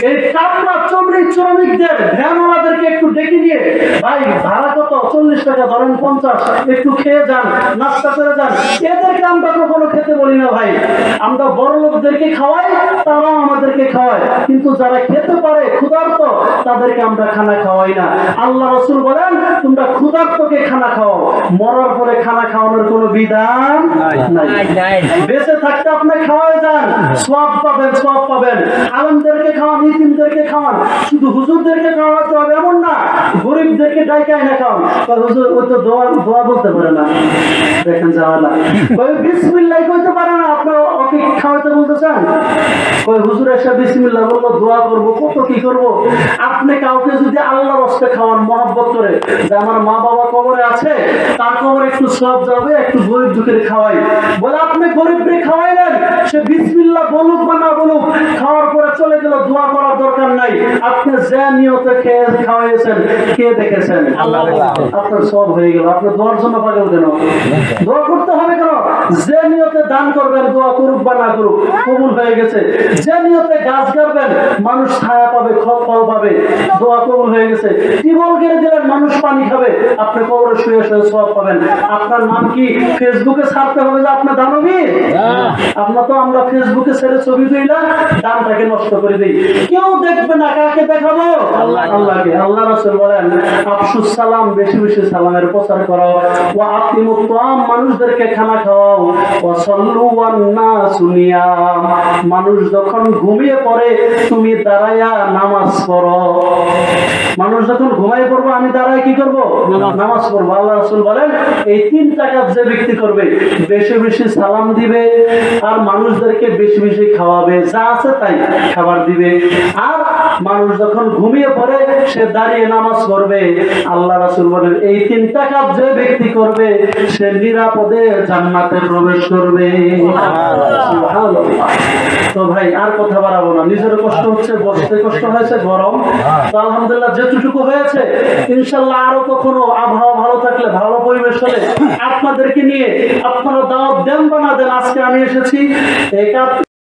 এই কামলা চমড়ি শ্রমিকদের ভ্যানওয়ালাদেরকে একটু ডেকে নিয়ে, ভাই ভাড়া কত? 40 টাকা, ধরেন 50, একটু খেয়ে যান, নাস্তা করে যান। এদেরকে আমরা কখনো খেতে বলি না ভাই। আমরা বড় লোকদেরকে খাওয়াই, তারাও আমাদেরকে খাওয়ায়, কিন্তু যারা খেতে পারে ক্ষুধার্ত তাদেরকে আমরা খানা খাওয়াই না। আল্লাহ রাসূল বলেন তোমরা ক্ষুধার্তকে খানা খাওয়াও, মরার পরে খানা খাওয়ানোর কোনো বিধান নাই। বেঁচে থাকতে আপনি খাওয়ায় যান, সওয়াব পাবেন, সওয়াব পাবেন। আলেমদেরকে খাওয়ান, ইতিমদেরকে খাওয়ান, শুধু হুজুরদেরকে খাওয়াতে হবে এমন না। গরিবদেরকে ডাইকা এনে খাওয়ান। হুজুর ওই তো দোয়া বলতে পারে না, দেখেন জামালা। ওই বিসমিল্লাহ কইতে পারে না, আপনি ওকে খাওয়াতে বলতে চান? ওই হুজুর এসে বিসমিল্লাহ বললো, দোয়া করবো, কত কি করবো। আপনি কাউকে যদি আল্লাহর রাস্তায় খাওয়ান মহব্বত করে, যে আমার মা বাবা কবরে আছে, তার কবরে একটু সওয়াব যাবে, একটু গরিব দুঃখের খাওয়াই, বলে আপনি গরিবরে খাওয়াইলেন, সে বিসমিল্লাহ বলুক বা না বলুক, খাওয়ার পরে চলে গেল, দোয়া করার দরকার নাই। আপনি যে নিয়তে খেয়ে খাওয়াইছেন, কে দেখেছেন? আল্লাহ। আপনার সওয়াব হয়ে গেল। আপনি দোয়ার জন্য পাগল কেন? দোয়া করতে হবে কেন? যে নিয়তে দান করবেন, দোয়া করুক বা না করুক, কবুল হয়ে গেছে। যে নিয়তে গাছ গাড়বেন, মানুষ ছায়া পাবে, ফল পাবে, দোয়া কবুল হয়ে গেছে। টিউবওয়েল গেড়ে দিলেন, মানুষ পানি খাবে, আপনি কবরে শুয়ে শুয়ে সওয়াব পাবেন। আপনার নাম কি ফেসবুকে ছাড়তে হবে যে আপনি দানবী? আপনার তো আমরা ফেসবুকে ছেড়ে ছবি দিলাম, দানটাকে নষ্ট করে দিই। কেউ দেখবে না, কাকে দেখাবো? আল্লাহকে। আল্লাহ রাসূল বলেন আফসুস সালাম, বেশি বেশি সালামের প্রচার করো। ওয়া আতিমুত তাআম, মানুষদেরকে খানা খাওয়াও। ওয়া সাল্লু ওয়ান নাসু নিয়াম, মানুষ যখন ঘুমিয়ে পড়ে তুমি দাঁড়ায়া নামাজ পড়ো। মানুষ যখন ঘুমায় পড়বো, আমি দাঁড়ায় কি করব? নামাজ পড়বো। আল্লাহ রাসূল বলেন এই 3টা কাজ যে ব্যক্তি করবে, বেশি বেশি সালাম দিবে, আর মানুষদেরকে বেশি বেশি খাওয়াবে, যা আছে তাই খাবার দিবে, আর মানুষ যখন ঘুমিয়ে পড়ে সে দাঁড়িয়ে নামাজ পড়বে। আল্লাহ রাসূল বলেন এই 3টা কাজ যে ব্যক্তি করবে, সে নিরাপদে জান্নাতে প্রবেশ করবে। সুবহানাল্লাহ। তো ভাই আর কথা বাড়াবো না, নিজের কষ্ট হচ্ছে, বসতে কষ্ট হয়েছে, গরম। তো আলহামদুলিল্লাহ যেটুকু হয়েছে, ইনশাআল্লাহ আরো কখনো আবহাওয়া ভালো থাকলে, ভালো পরিবেশ হলে আপনাদেরকে নিয়ে আপনারা দাওয়াত দেন বা না দেন, আজকে আমি এসেছি